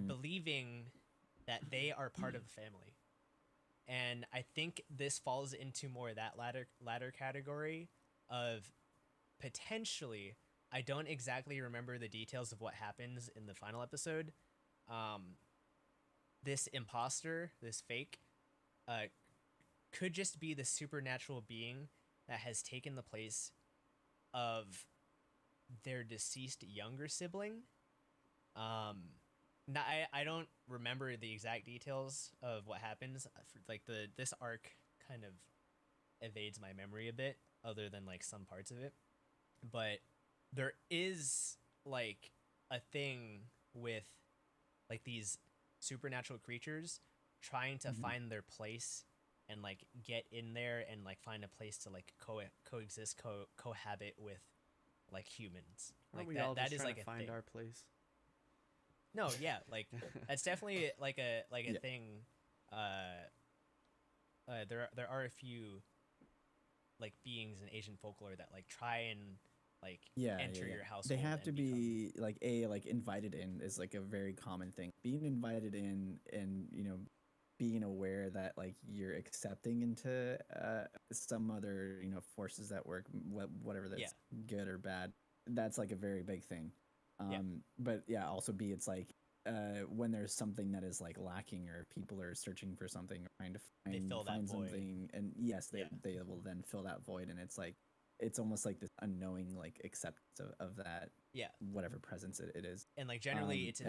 believing that they are part of the family. And I think this falls into more that latter category of potentially, I don't exactly remember the details of what happens in the final episode. This imposter, this fake, could just be the supernatural being that has taken the place of their deceased younger sibling. Now, I don't remember the exact details of what happens. Like this arc kind of evades my memory a bit, other than like some parts of it. But there is like a thing with like these supernatural creatures trying to find their place and like get in there and like find a place to like coexist, cohabit with like humans. Aren't Like we all that just is trying like to a find thing. our place? No, yeah, like that's definitely like a thing. There are a few like beings in Asian folklore that like try and like enter your household. They have to and be like invited in is like a very common thing. Being invited in and being aware that like you're accepting into some other forces that work, whatever that's good or bad. That's like a very big thing. But yeah, also it's like when there's something that is like lacking or people are searching for something or trying to find something, and yes, they will then fill that void, and it's like it's almost like this unknowing like acceptance of that whatever presence it is. And like generally it's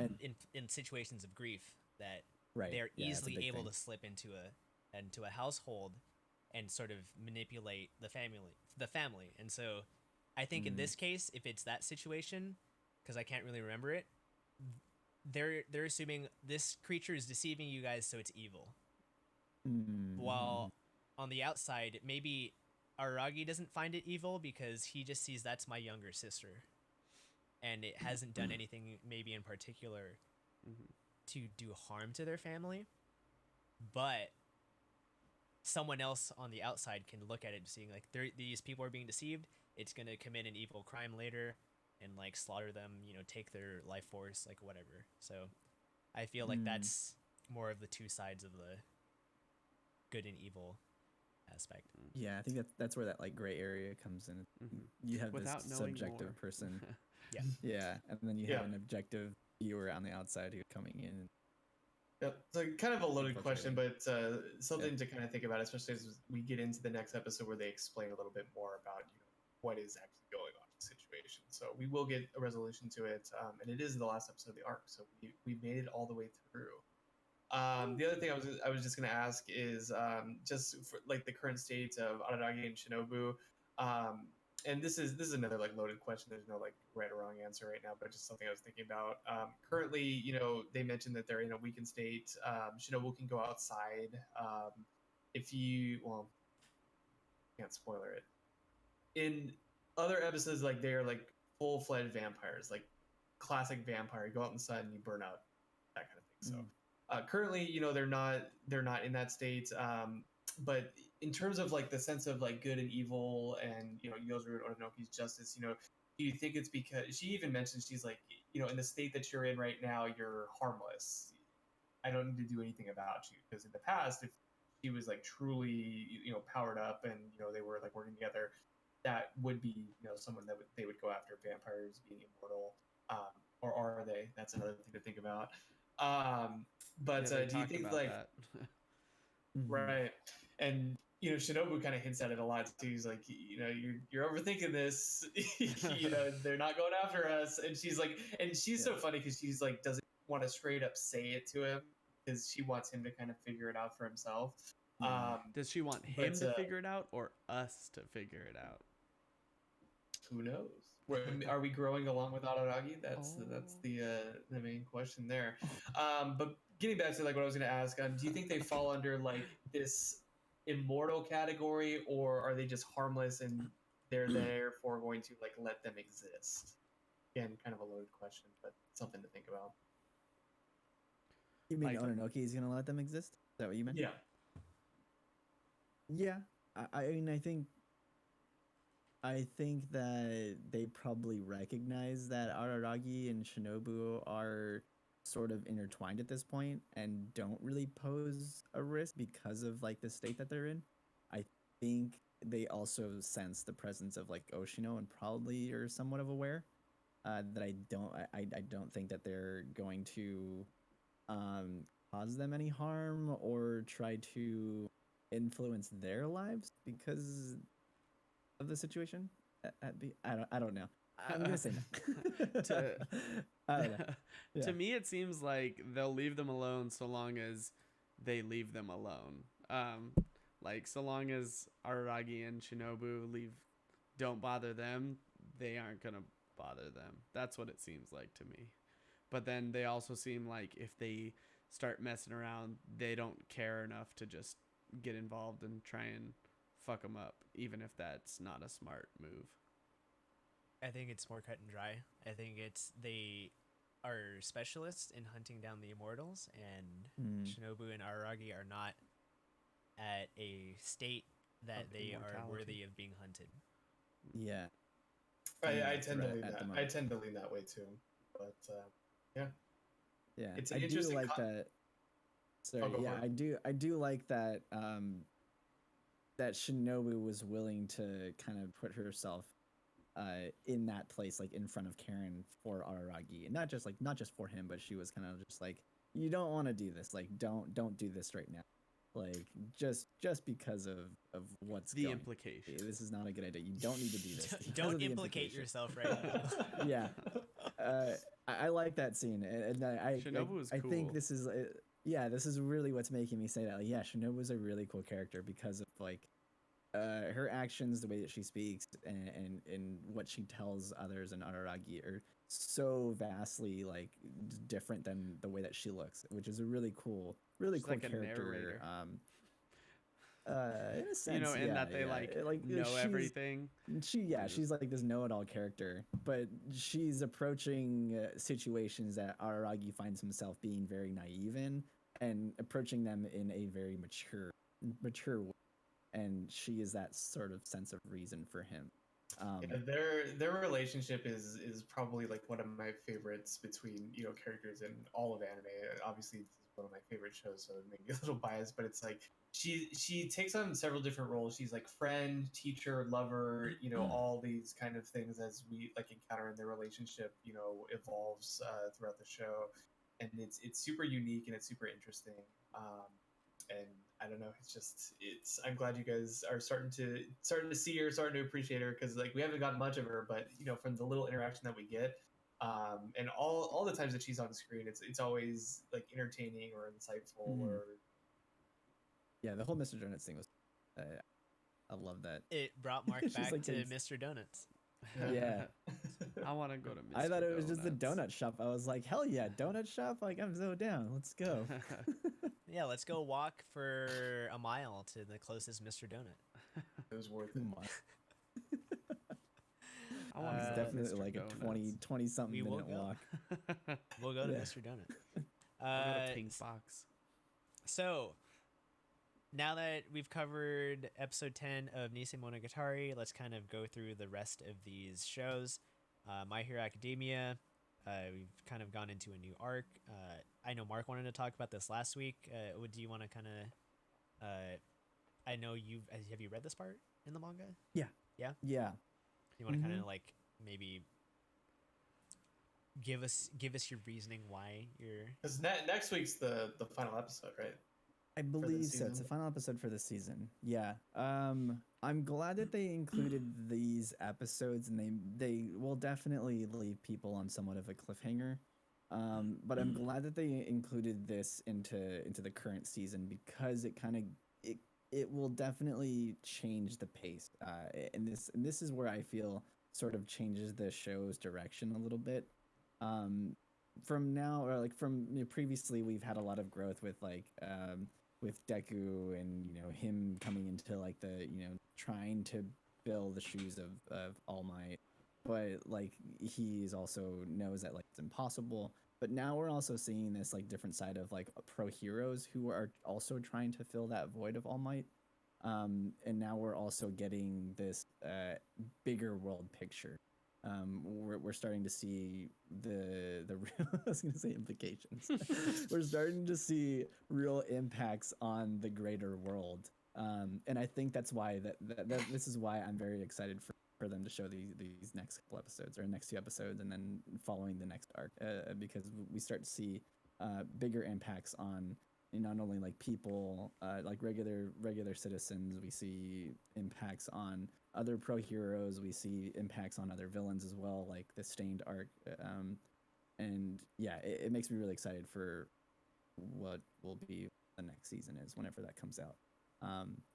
in situations of grief that they're easily able to slip into a household and sort of manipulate the family. And so I think in this case, if it's that situation, because I can't really remember it, they're assuming this creature is deceiving you guys, so it's evil. While on the outside, maybe Aragi doesn't find it evil because he just sees that's my younger sister, and it hasn't done anything maybe in particular to do harm to their family. But someone else on the outside can look at it seeing like these people are being deceived. It's gonna commit an evil crime later and like slaughter them, take their life force, like whatever. So I feel like that's more of the two sides of the good and evil aspect. Yeah, I think that's where that like gray area comes in. You have Without this knowing subjective more. person. Yeah. And then you have an objective viewer on the outside who's coming in. So kind of a loaded question, but something to kind of think about, especially as we get into the next episode where they explain a little bit more about what is actually going on in the situation. So we will get a resolution to it, and it is the last episode of the arc, so we made it all the way through. The other thing I was just going to ask is just for like the current state of Araragi and Shinobu. And this is another like loaded question. There's no like right or wrong answer right now, but just something I was thinking about. Currently, they mentioned that they're in a weakened state. Shinobu can go outside. If you can't spoiler it. In other episodes, like they're like full-fledged vampires, like classic vampire. You go out in the sun, you burn out, that kind of thing. So currently, they're not in that state. But in terms of like the sense of like good and evil and Yozuru Orinoki's justice, do you think it's because she even mentioned she's like, in the state that you're in right now, you're harmless. I don't need to do anything about you, because in the past, if she was like truly powered up and they were like working together, that would be someone that they would go after, vampires being immortal, or are they? That's another thing to think about. But do you think like that. right? And Shinobu kind of hints at it a lot too. He's like, you're overthinking this. They're not going after us. And she's like, and she's so funny because she's like, doesn't want to straight up say it to him because she wants him to kind of figure it out for himself. Does she want him to figure it out or us to figure it out? Who knows? Are we growing along with Araragi? That's the main question there. But getting back to like what I was going to ask, do you think they fall under like this immortal category, or are they just harmless and they're therefore going to like let them exist? Again, kind of a loaded question, but something to think about. You mean Ononoki is going to let them exist? Is that what you meant? Yeah. Yeah. I mean, I think that they probably recognize that Araragi and Shinobu are sort of intertwined at this point and don't really pose a risk because of like the state that they're in. I think they also sense the presence of like Oshino and probably are somewhat of aware that I don't think that they're going to cause them any harm or try to influence their lives because of the situation. I don't know. I'm gonna say no. To me, it seems like they'll leave them alone so long as they leave them alone. Like so long as Araragi and Shinobu don't bother them, they aren't gonna bother them. That's what it seems like to me. But then they also seem like if they start messing around, they don't care enough to just get involved and try and fuck them up, even if that's not a smart move. I think it's more cut and dry. I think they are specialists in hunting down the immortals, and Shinobu and Araragi are not at a state that they are worthy of being hunted. Yeah. I tend to lean that. I tend to lean that way too. But yeah. Yeah. It's an I do interesting like that. Sorry, I do like that that Shinobu was willing to kind of put herself in that place, like in front of Karen for Araragi, and not just for him, but she was kind of just like, you don't want to do this, like don't do this right now, like just because of what's the implication. This is not a good idea. You don't need to do this. Don't implicate yourself right now. Yeah. I like that scene, and Shinobu was cool. I think this is this is really what's making me say that. Like, yeah, Shinobu's a really cool character because of like her actions, the way that she speaks, and what she tells others and Araragi are so vastly like different than the way that she looks, which is a really cool She's like character. In a sense, that they know everything. She's like this know-it-all character, but she's approaching situations that Araragi finds himself being very naive in, and approaching them in a very mature way. And she is that sort of sense of reason for him. Their relationship is probably like one of my favorites between characters in all of anime. Obviously, this is one of my favorite shows, so it may be a little biased, but it's like she takes on several different roles. She's like friend, teacher, lover, all these kind of things as we like encounter in their relationship. Evolves throughout the show, and it's super unique and it's super interesting. And I don't know, I'm glad you guys are starting to see her, starting to appreciate her, because like we haven't gotten much of her, but from the little interaction that we get, and all the times that she's on screen, it's always like entertaining or insightful or the whole Mr. Donuts thing was I love that. It brought Mark back like to Mr. Donuts. Yeah. I want to go to Mr. I thought it was Donuts. just the donut shop. I was like, hell yeah, donut shop? Like, I'm so down. Let's go. Yeah, let's go walk for a mile to the closest Mr. Donut. It was worth it. I want it's definitely like a 20 something minute walk. We'll go to Mr. Donut. I'll go to Pink Box. So, now that we've covered episode 10 of Nisei Monogatari, let's kind of go through the rest of these shows. My Hero Academia, we've kind of gone into a new arc. I know Mark wanted to talk about this last week. Do you want to kind of... I know have you read this part in the manga? Yeah. Yeah? Yeah. You want to kind of like maybe give us your reasoning why you're... Because next week's the final episode, right? I believe so. It's the final episode for the season. Yeah. I'm glad that they included these episodes, and they will definitely leave people on somewhat of a cliffhanger. But I'm glad that they included this into the current season, because it will definitely change the pace. And this is where I feel sort of changes the show's direction a little bit. From now, or like from previously, we've had a lot of growth with with Deku, and him coming into like the trying to fill the shoes of All Might, but like he's also knows that like it's impossible. But now we're also seeing this like different side of like pro heroes who are also trying to fill that void of All Might. And now we're also getting this bigger world picture. We're starting to see the real, I was going to say implications. We're starting to see real impacts on the greater world. And I think that's why that this is why I'm very excited for them to show these next couple episodes, or next 2 episodes, and then following the next arc, because we start to see bigger impacts on not only like people, like regular citizens. We see impacts on other pro heroes. We see impacts on other villains as well, like the Stained arc. And yeah, it makes me really excited for what will be the next season is, whenever that comes out.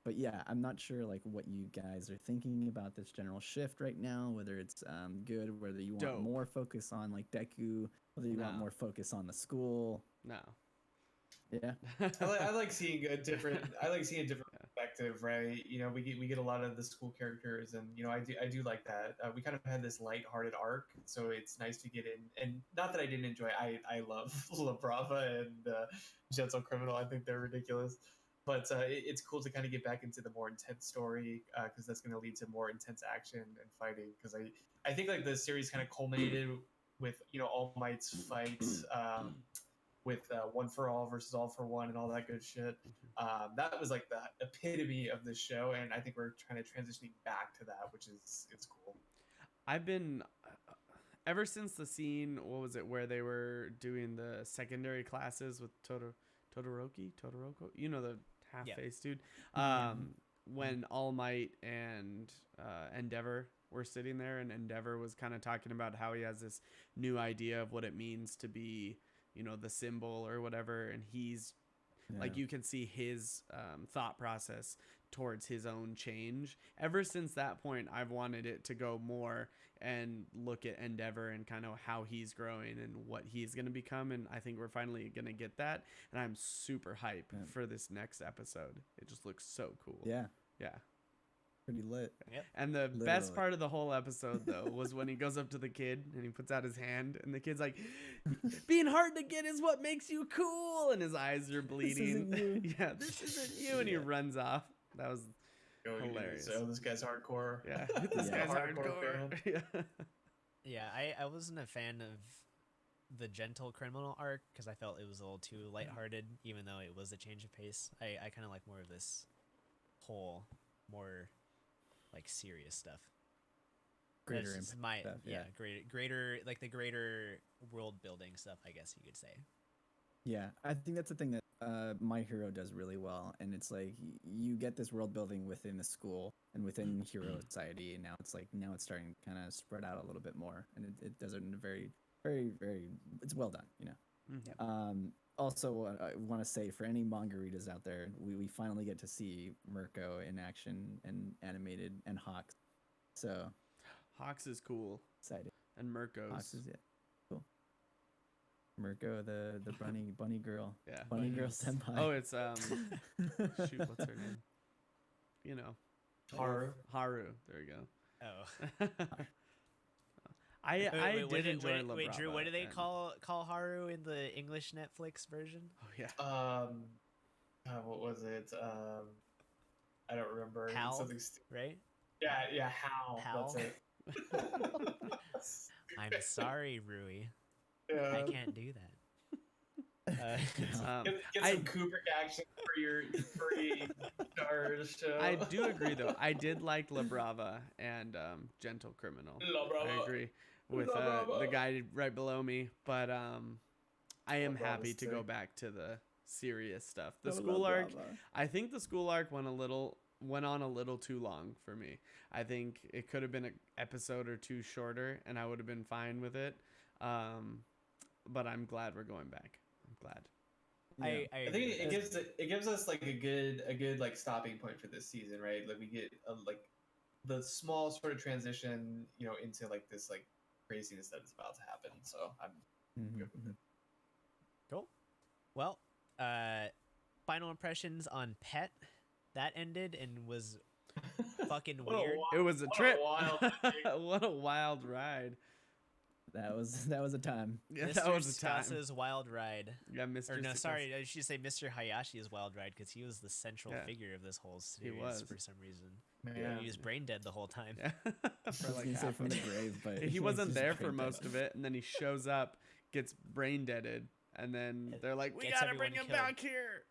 But yeah, I'm not sure like what you guys are thinking about this general shift right now, whether it's good, whether you want more focus on like Deku, whether you want more focus on the school. No. Yeah. I like seeing a different perspective, right? We get a lot of the school characters, and I do like that. We kind of had this lighthearted arc, so it's nice to get in. And not that I didn't enjoy, I love La Brava and Gentle Criminal. I think they're ridiculous. But it's cool to kind of get back into the more intense story, because that's going to lead to more intense action and fighting. Because I think like the series kind of culminated with All Might's fight with One for All versus All for One and all that good shit. That was like the epitome of this show, and I think we're trying to transitioning back to that, which is it's cool. I've been ever since the scene, what was it, where they were doing the secondary classes with Todoroki, the half-faced dude. When All Might and Endeavor were sitting there, and Endeavor was kind of talking about how he has this new idea of what it means to be, the symbol or whatever, and he's like, you can see his thought process towards his own change. Ever since that point, I've wanted it to go more and look at Endeavor and kind of how he's growing and what he's going to become, and I think we're finally going to get that, and I'm super hype for this next episode. It just looks so cool. Yeah Pretty lit. Yep. And the best part of the whole episode, though, was when he goes up to the kid and he puts out his hand, and the kid's like, being hard to get is what makes you cool, and his eyes are bleeding. This isn't you. And he runs off. That was hilarious. So this guy's hardcore. Yeah, this guy's hardcore. Yeah, I wasn't a fan of the Gentle Criminal arc, because I felt it was a little too lighthearted, even though it was a change of pace. I kind of like more of this whole, more like serious stuff. Greater impact stuff, greater like the greater world building stuff, I guess you could say. Yeah, I think that's the thing that My Hero does really well, and it's like you get this world building within the school and within Hero Society, and now it's starting to kind of spread out a little bit more, and it does it in a very, very, very, it's well done, Also, I want to say, for any manga readers out there, we finally get to see Mirko in action and animated, and Hawks. So Hawks is cool. Excited. And Mirko's. Hawks is cool. Mirko, the bunny girl. Yeah. Bunny girl senpai. Oh, it's shoot, what's her name? Haru. There you go. Oh. I did enjoy La Brava. Wait, Drew, what do they call Haru in the English Netflix version? Oh yeah. What was it? I don't remember. Hal, something right? Yeah, Hal. Hal? That's it. I'm sorry, Rui. Yeah. I can't do that. Get some Kubrick action for your free Stars show. I do agree, though. I did like La Brava and Gentle Criminal. La Brava. I agree with the guy right below me, but I am happy to go back to the serious stuff. The I school love arc, drama. I think the school arc went on a little too long for me. I think it could have been an episode or two shorter, and I would have been fine with it. But I'm glad we're going back. I'm glad. Yeah. I I think it gives us like a good like stopping point for this season, right? Like we get like the small sort of transition, into like this like craziness that is about to happen. So I'm good with it. Cool. Well, final impressions on Pet. That ended and was fucking What a weird. wild- It was a what trip. wild ending. What a wild ride. That was a time. Yeah, Mr. that was a time. Tsukasa's wild ride. Yeah, Mr. Or no, Tsukasa. sorry, I should say Mr. Hayashi's wild ride because he was the central Yeah. figure of this whole He series was. for some reason. Yeah. He was brain dead the whole time. Yeah. I For was like gonna say half from of the it. grave, but He wasn't just there for brain dead. most of it, and then he shows up, gets brain deaded, and then It they're like, "We gets gotta bring everyone him killed. back here."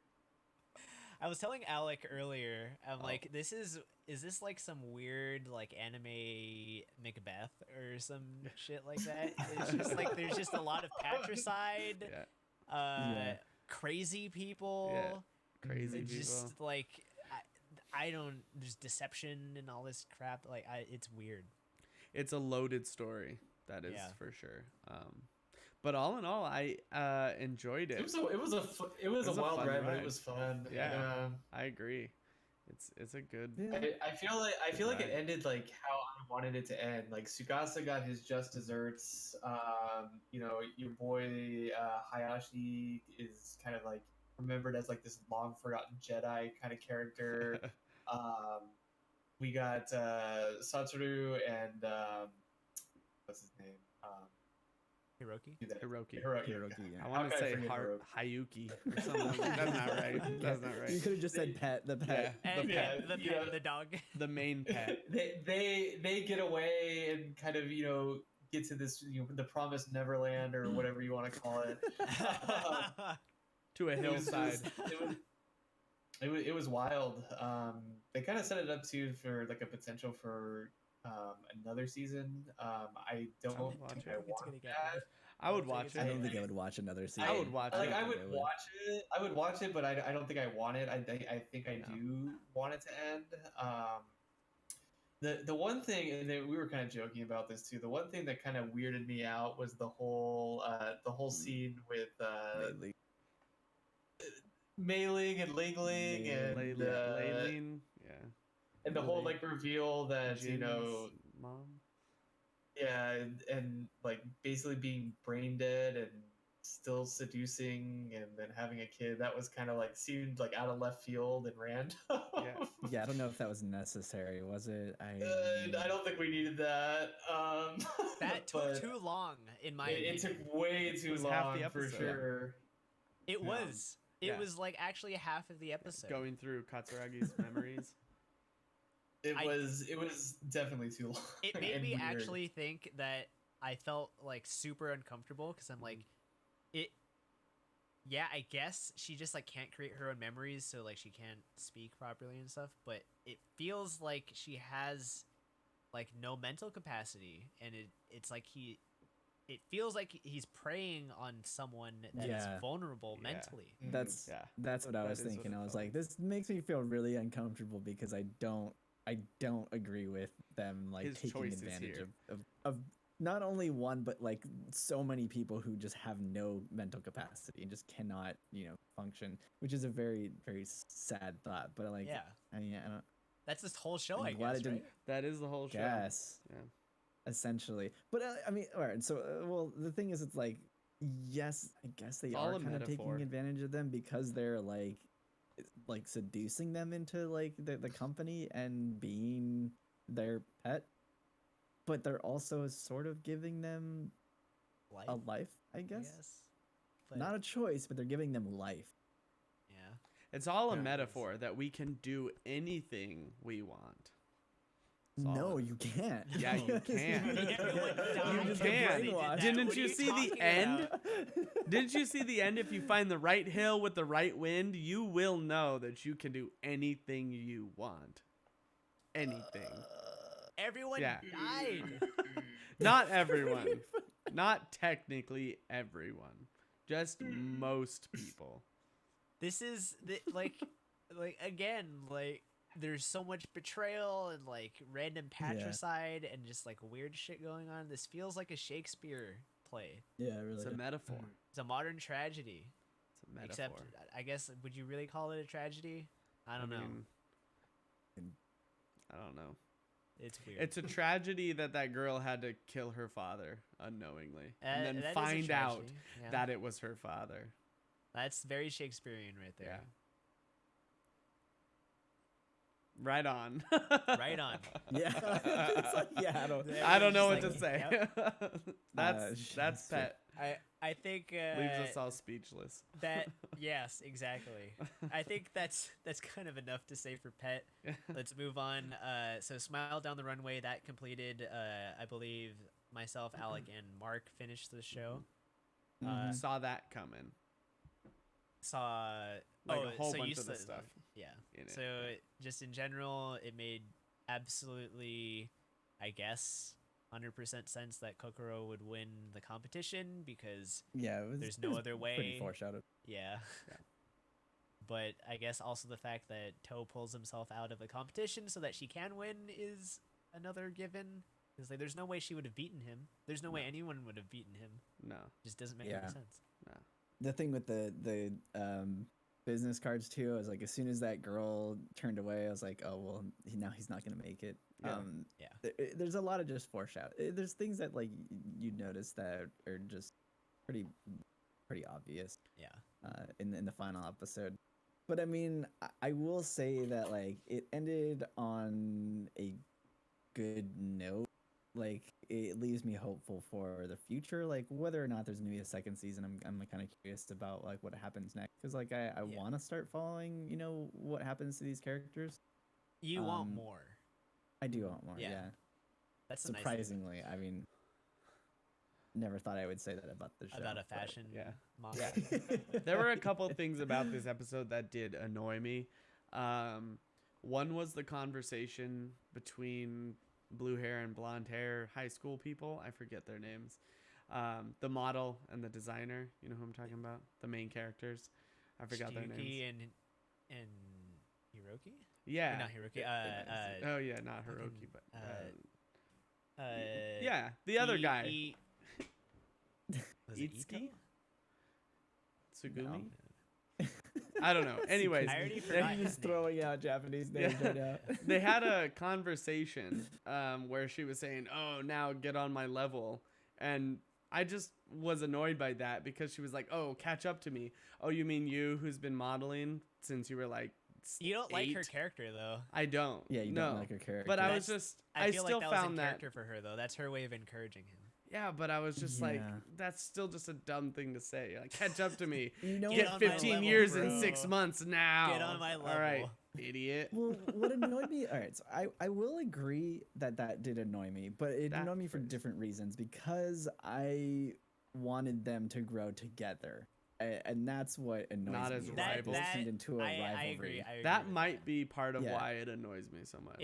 I was telling Alec earlier, I'm Oh. like, is this like some weird like anime Macbeth or some shit like that? It's just like there's just a lot of patricide, Yeah, Yeah. crazy people. Yeah. Crazy It's people. just like I don't. There's deception and all this crap. Like it's weird. It's a loaded story. That is Yeah. for sure. But all in all, I enjoyed it. It was a a wild fun ride, but ride. it was fun. Yeah. I agree. It's a good. Yeah. I feel like it Right. ended like how I wanted it to end. Like Tsukasa got his just desserts. Your boy Hayashi is kind of like remembered as like this long forgotten Jedi kind of character. We got Satoru and what's his name? Hiroki. Hiroki. Hiroki, yeah. I want How to could I say forget Hayuki or something. That's not right. That's not You right. could have just said pet. The pet. And Yeah, the yeah. pet, the dog. The main pet. They get away and kind of get to this the promised Neverland or whatever you want to call it. To a hillside. It was wild. They kind of set it up too for like a potential for another season. I don't Sounds watch think it. I It's want gonna get that. good. I would think watch it's I it. don't think I would watch another season. I would watch Like it. I think would watch it. I would watch it, but I don't think I want it. I think I No. do want it to end. The one thing, and then we were kind of joking about this too. The one thing that kind of weirded me out was the whole scene with Lately. Mei Ling and Ling Ling and Layleen, yeah. and the whole Ling. like reveal that Jin's mom. yeah, and like basically being brain dead and still seducing and then having a kid. That was kind of like seemed like out of left field and random. Yeah. Yeah, I don't know if that was necessary. Was it? I don't think we needed that. That took but too long, in my it opinion. took way too was half long the for episode. sure. It Yeah. was. It Yeah. was like actually half of the episode. Going through Katsuragi's memories. It I- was definitely too long. It made and me weird. actually think that I felt like super uncomfortable because I'm like, it. Yeah, I guess she just like can't create her own memories, so like she can't speak properly and stuff. But it feels like she has like no mental capacity, and it's like it feels like he's preying on someone that is Yeah. vulnerable Yeah. mentally. That's Yeah. that's what I That was is what thinking. it I was felt like, this makes me feel really uncomfortable because I don't agree with them like His taking choices advantage here. of not only one but like so many people who just have no mental capacity and just cannot function, which is a very very sad thought. But like, Yeah, I don't that's this whole show. I'm I glad guess, it didn't- right? That is the whole show. guess Yeah. essentially. But I mean, all right. So well, the thing is, it's like yes, I guess they It's all are a kind of metaphor. taking advantage of them because they're like seducing them into like the company and being their pet, but they're also sort of giving them Life, a life, I I guess. But, Not a choice, but they're giving them life. yeah. It's all a Yeah. metaphor that we can do anything we want. It's all No, a- you can't. Yeah, you can. Everyone died You just can. get They did brainwashed. Didn't What are you see the talking end? about? Didn't you see the end? If you find the right hill with the right wind, you will know that you can do anything you want. Anything. Everyone Yeah. died. Not everyone. Not technically everyone. Just most people. this is like again, like there's so much betrayal and like random patricide and just like weird shit going on. This feels like a Shakespeare play. Yeah, really. It's a metaphor. It's a modern tragedy. It's a metaphor. Except, I guess, would you really call it a tragedy? I don't know. I don't know. It's weird. It's a tragedy that girl had to kill her father unknowingly, and then that is a find out tragedy, yeah. that it was her father. That's very Shakespearean right there. Yeah. Right on. Right on. Yeah. It's like, yeah, I don't know Just what like, to say. yep. That's pet. I think Leaves us all speechless. that yes, exactly. I think that's kind of enough to say for pet. Let's move on. So Smile Down the Runway, that completed. I believe myself, Alec, and Mark finished the show. Saw that coming. Saw Like a whole so bunch you of the said- stuff. Yeah. in it. So just in general, it made absolutely, I guess, 100% sense that Kokoro would win the competition because Yeah, there's it no was other way. Pretty foreshadowed. Yeah. Yeah. But I guess also the fact that Toe pulls himself out of the competition so that she can win is another given. Because like, there's no way she would have beaten him. There's no way anyone would have beaten him. No. Just doesn't make Yeah. any sense. No. The thing with the business cards too, I was like, as soon as that girl turned away, I was like, oh well, now he's not gonna make it. Yeah. Yeah. There's a lot of just foreshadow. There's things that like you notice that are just pretty obvious. Yeah. In the final episode. But I mean, I will say that like it ended on a good note. Like it leaves me hopeful for the future. Like whether or not there's gonna be a second season, I'm kind of curious about like what happens next. Because like I Yeah. want to start following, what happens to these characters. You want Um, more. I do want more. Yeah. Yeah. That's the nice thing Surprisingly, I mean, never thought I would say that about the show. about a but- fashion Yeah. model. Yeah. There were a couple things about this episode that did annoy me. One was the conversation between blue hair and blonde hair high school people. I forget their names. The model and the designer. You know who I'm talking about? The main characters. I forgot their names. Yuki and Hiroki? Yeah. Or not Hiroki. Oh yeah, not Hiroki, but uh, yeah, the other guy. Was it Itsuki? Ito? Tsugumi. No. I don't know. Anyways, I already forgot He's his just name. throwing out Japanese names Yeah. right now. they had a conversation where she was saying, "Oh, now get on my level," and I just was annoyed by that because she was like, "Oh, catch up to me." Oh, you mean you who's been modeling since you were like You don't like her 8? character though. I don't. Yeah, you no. don't like her character. But I That's- was just, I feel still like that was in found that. character for her though. That's her way of encouraging him. Yeah, but I was just like, Yeah. that's still just a dumb thing to say. Like, catch up to me. You know Get Get on my 15 level, years in bro. 6 months now. Get on my All right, level. idiot. Well, what annoyed me, all right, so I will agree that did annoy me, but it That annoyed me for first. different reasons because I wanted them to grow together. And that's what annoys Not me. as is rivals. They turned into a I rivalry. agree. I agree That with might be part of Yeah. why it annoys me so much.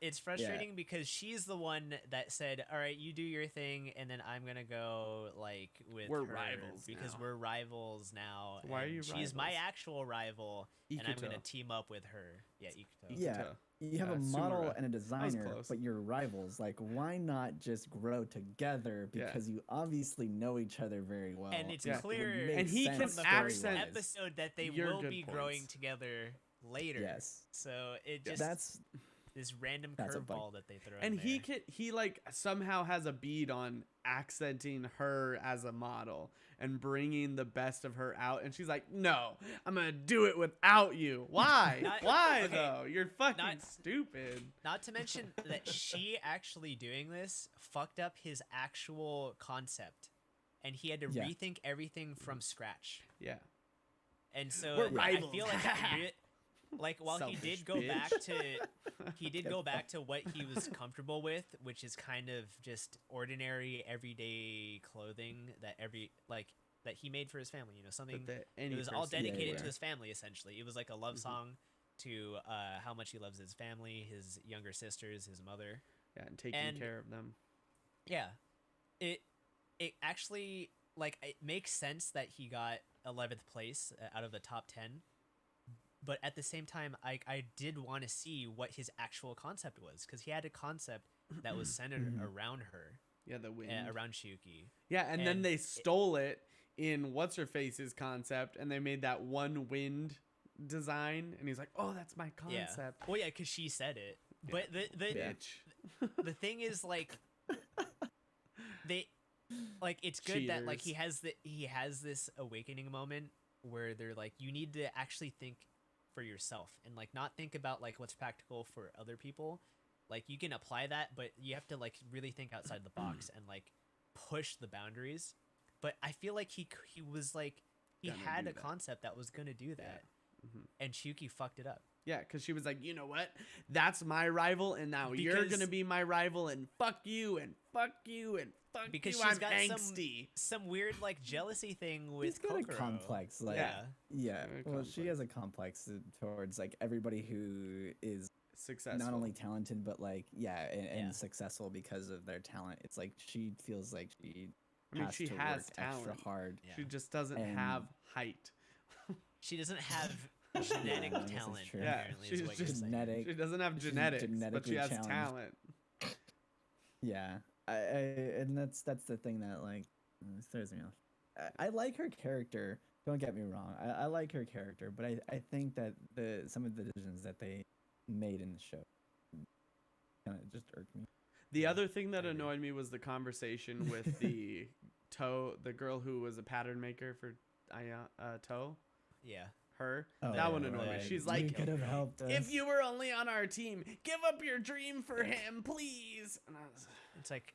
It's frustrating because she's the one that said, "All right, you do your thing, and then I'm gonna go like with We're her rivals because now." we're rivals now." Why are and you She's my rivals? actual rival, and I'm gonna Ikuto. team up with her. Yeah, Ikuto. Yeah. Ikuto. You have a Sumura. model and a designer, close. but you're rivals. Like, why not just grow together? Yeah. Because you obviously know each other very well. And it's Yeah. It would clear make And he sense can from the story-wise. first accent episode that they your will good be growing points. together later. Yes. So it just That's this random that's a bug. curveball that they throw. And in he there. he like somehow has a bead on accenting her as a model and bringing the best of her out, and she's like, "No, I'm gonna do it without you." Why? Not- Why okay, though? You're fucking not- stupid. Not to mention that she actually doing this fucked up his actual concept, and he had to Yeah. rethink everything from scratch. Yeah. And so We're I rivals. feel like that like while he Selfish did go back bitch. to he did go back to what he was comfortable with, which is kind of just ordinary everyday clothing that that he made for his family, something But any it was all person can dedicated to wear. his family essentially. It was like a love Mhm. song to how much he loves his family, his younger sisters, his mother. Yeah, and taking and- care of them. Yeah. It actually it makes sense that he got 11th place out of the top 10 but at the same time, I did want to see what his actual concept was, because he had a concept that was centered around her. Yeah, the wind. Around Shuki. Yeah, and then they stole it in What's-Her-Face's concept, and they made that one wind design, and he's like, oh, that's my concept. Yeah. Well, yeah, because she said it. Yeah. But Bitch. the thing is, like, it's good that, like, he has this awakening moment where they're like, you need to actually think for yourself and, like, not think about, like, what's practical for other people. Like, you can apply that, but you have to, like, really think outside the box and, like, push the boundaries. But I feel like he was, like, he had a concept that was gonna do that. Yeah. And Shuki fucked it up. Yeah, because she was like, you know what? That's my rival, and now you're gonna be my rival, and fuck you, and fuck you, and fuck because you. She's I'm got angsty. Some weird, like, jealousy thing with He's got Kokoro. a complex, like, yeah. Well, she has a complex towards, like, everybody who is successful, not only talented, but, like, and successful because of their talent. It's like she feels like she has talent. Extra hard. Yeah. She just doesn't have height. She doesn't have genetic talent. Yeah, she's just genetic. She doesn't have genetics, but she has talent. Yeah, and that's the thing that, like, throws me off. I like her character. Don't get me wrong. I like her character, but I think that some of the decisions that they made in the show kind of just irked me. The other thing that annoyed me was the conversation with the girl who was a pattern maker for Toe. Yeah. Her. That one annoyed me. She's like, you could have helped us. If you were only on our team, give up your dream for him, please. And it's like,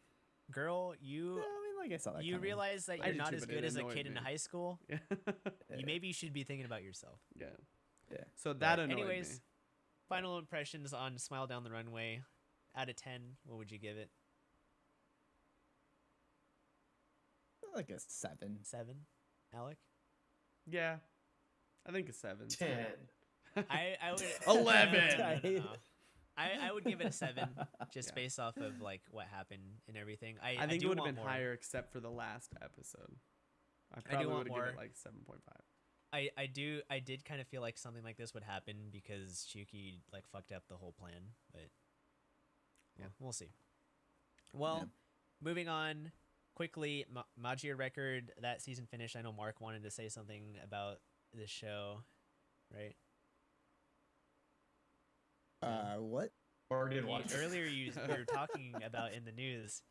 girl, you. Yeah, I mean, like I saw that. You realize that you're not as good as a kid in high school. Yeah. Maybe you should be thinking about yourself. Yeah. Yeah. So that annoyed anyways, me. Final impressions on Smile Down the Runway. Out of 10, what would you give it? Like a 7. 7, Alec? Yeah, I think a 7. 10. I would 11. No. I would give it a 7, just based off of, like, what happened and everything. I think do it would have been more. higher, except for the last episode. I probably would have given it like 7.5. I did kind of feel like something like this would happen because Shuki, like, fucked up the whole plan, but yeah, we'll see. Well, moving on quickly, Majir Record, that season finished. I know Mark wanted to say something about this show, right? What? Or did watch earlier you were talking about in the news.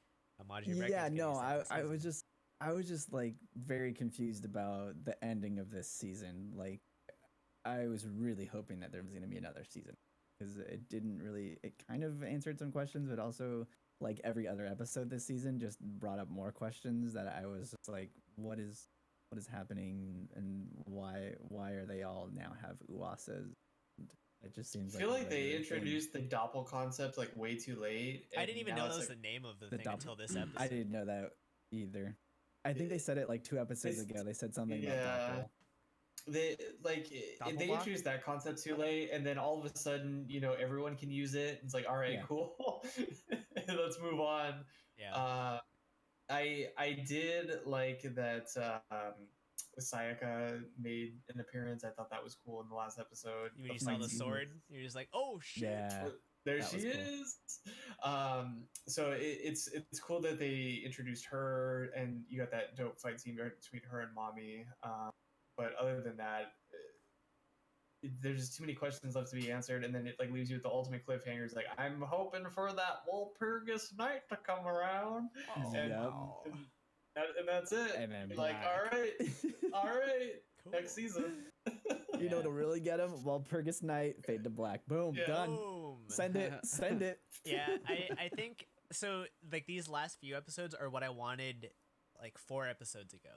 Majir Record. Yeah, no, I was just like very confused about the ending of this season. Like, I was really hoping that there was going to be another season, because it didn't really. It kind of answered some questions, but also, like, every other episode this season just brought up more questions that I was just like, what is happening, and why are they all now have Uwasas? It just seems. I feel like they introduced the doppel concept like way too late. I didn't even know that was the name of the thing until this episode. I didn't know that either. I think they said it like 2 episodes ago. They said something about doppel. They introduced that concept too late, and then all of a sudden, everyone can use it. It's like, all right, cool, let's move on. Yeah. I did like that Sayaka made an appearance. I thought that was cool in the last episode. When you saw the sword, you're just like, oh shit. Yeah. There she is. So it's cool that they introduced her, and you got that dope fight scene between her and Mommy. But other than that, there's just too many questions left to be answered, and then it, like, leaves you with the ultimate cliffhangers. Like, I'm hoping for that Walpurgis night to come around, and that's it. And then like, all right, cool. Next season. You know what'll really get him? Walpurgis night, fade to black. Boom, done. Boom. Send it. Yeah, I think so. Like, these last few episodes are what I wanted, like, 4 episodes ago.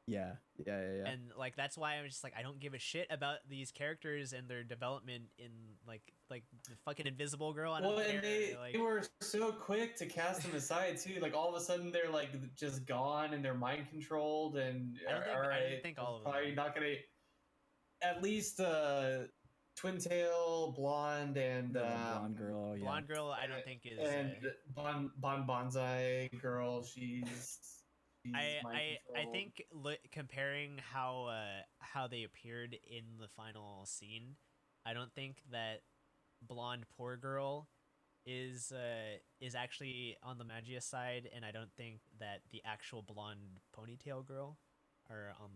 Yeah. And, like, that's why I'm just like, I don't give a shit about these characters and their development in like the fucking Invisible Girl. I don't care. And they were so quick to cast them aside too. Like, all of a sudden they're like just gone and they're mind controlled. And I didn't think all of them. Probably not gonna. At least Twin Tail, Blonde, and Blonde Girl. Yeah. Blonde Girl, I don't think is. And Bon Bonsai Girl, she's I think comparing how they appeared in the final scene, I don't think that blonde poor girl is actually on the Magia side, and I don't think that the actual blonde ponytail girl are on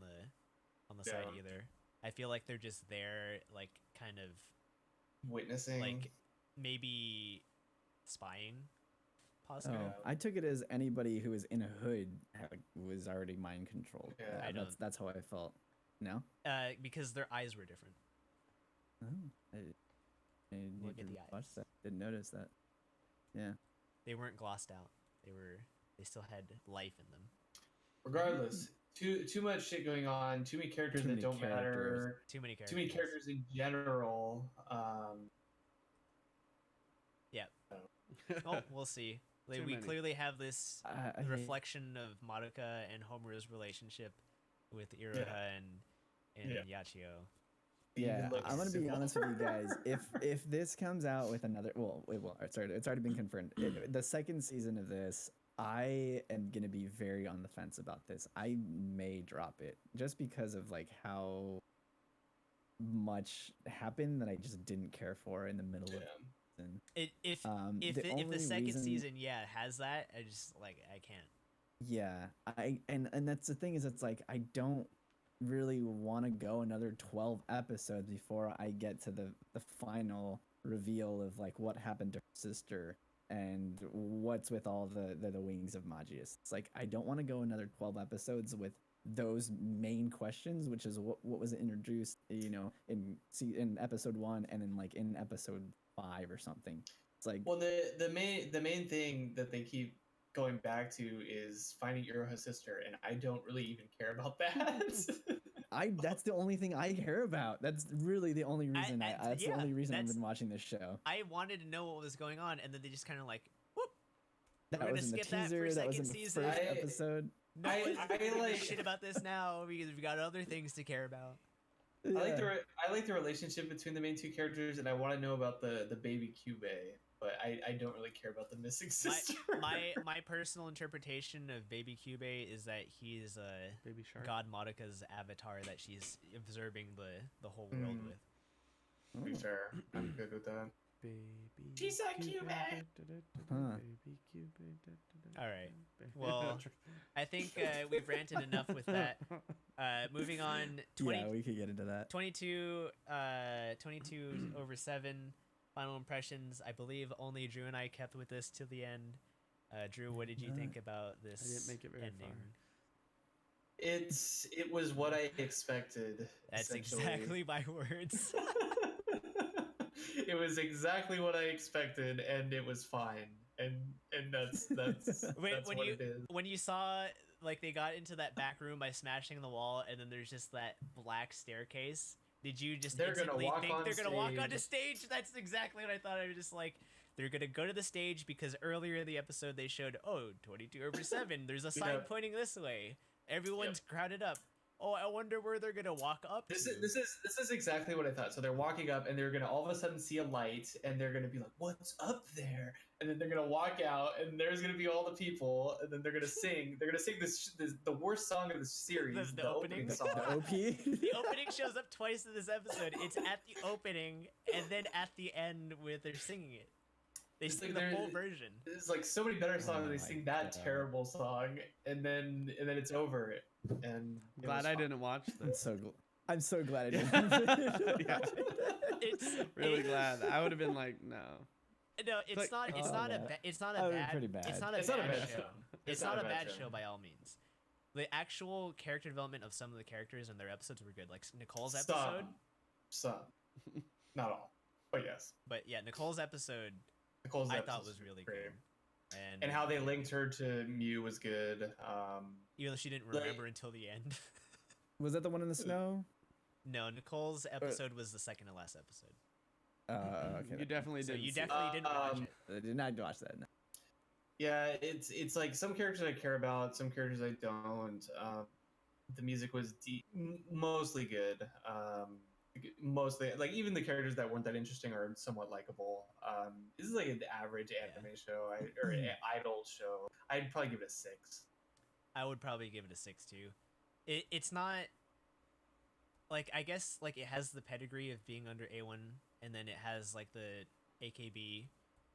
the side either. I feel like they're just there, like kind of witnessing, like maybe spying. Possibly. Oh, I took it as anybody who was in a hood was already mind controlled. Yeah, that's how I felt. No? Because their eyes were different. Oh, I Look at the watch eyes. that. Didn't notice that. Yeah. They weren't glossed out. They still had life in them. Regardless, too much shit going on. Too many characters that don't matter. Too many characters. Too many characters in general. Yeah. Oh, we'll see. We clearly have this reflection of Madoka and Homuru's relationship with Iroha and Yachio. Yeah, I'm gonna be honest with you guys. If this comes out with another, it's already been confirmed. The second season of this, I am gonna be very on the fence about this. I may drop it just because of like how much happened that I just didn't care for in the middle of it. If the second season has that, I just like I can't. Yeah, and that's the thing is it's like I don't really want to go another 12 episodes before I get to the final reveal of like what happened to her sister and what's with all the wings of Magius. It's like I don't want to go another 12 episodes with those main questions, which is what was introduced, in episode 1 and in episode 5 or something. It's like, well, the main thing that they keep going back to is finding Iroha's sister, and I don't really even care about that. That's the only thing I care about. That's really the only reason. The only reason I've been watching this show. I wanted to know what was going on, and then they just kind of like, whoop. That was in the teaser. That was in the first episode. No, I like shit about this now because we got other things to care about. Yeah. I like the relationship between the main two characters, and I want to know about the baby Cube, but I don't really care about the missing sister. My personal interpretation of Baby Cube is that he is Baby Shark. God Madoka's avatar that she's observing the whole world with. To be fair, I'm good with that. Baby. She's a Cube. Baby Cupid. All right. Well, I think we've ranted enough with that. Moving on. Yeah, we could get into that. 22 over 7. Final impressions. I believe only Drew and I kept with this till the end. Drew, what did you think about this? I didn't make it very ending? far. It was what I expected. That's exactly my words. It was exactly what I expected, and it was fine. And that's Wait, that's what it is. When you saw like they got into that back room by smashing the wall, and then there's just that black staircase. Did you just instantly think they're gonna walk onto stage? That's exactly what I thought. I was just like, they're gonna go to the stage because earlier in the episode they showed 22 over 7. There's a sign pointing this way. Everyone's crowded up. Oh, I wonder where they're gonna walk up. This is exactly what I thought. So they're walking up, and they're gonna all of a sudden see a light, and they're gonna be like, "What's up there?" And then they're gonna walk out, and there's gonna be all the people, and then they're gonna sing. They're gonna sing this the worst song of the series, the opening song. The OP. The opening shows up twice in this episode. It's at the opening and then at the end where they're singing it. They sing the full version. There's like so many better songs. They sing that terrible song, and then it's over. And glad I didn't watch this. I'm so glad I didn't. Yeah. It's glad. I would have been like, no. No, it's not. It's not a bad. It's not a bad. Pretty bad. It's not a bad show. It's not a bad show by all means. The actual character development of some of the characters and their episodes were good. Like Nicole's episode. Some, not all, but yes. But yeah, Nicole's episode. I thought was really good. And how they linked her to Mew was good. Even though she didn't remember until the end. Was that the one in the snow? No, Nicole's episode was the second to last episode. Okay. You definitely didn't. You definitely didn't watch it. I did not watch that. No. Yeah, it's like some characters I care about, some characters I don't. The music was mostly good. Mostly, like even the characters that weren't that interesting are somewhat likable. This is like an average anime show or an idol show. I'd probably give it a 6. I would probably give it a 6 too. It's not like, I guess like it has the pedigree of being under A1, and then it has like the AKB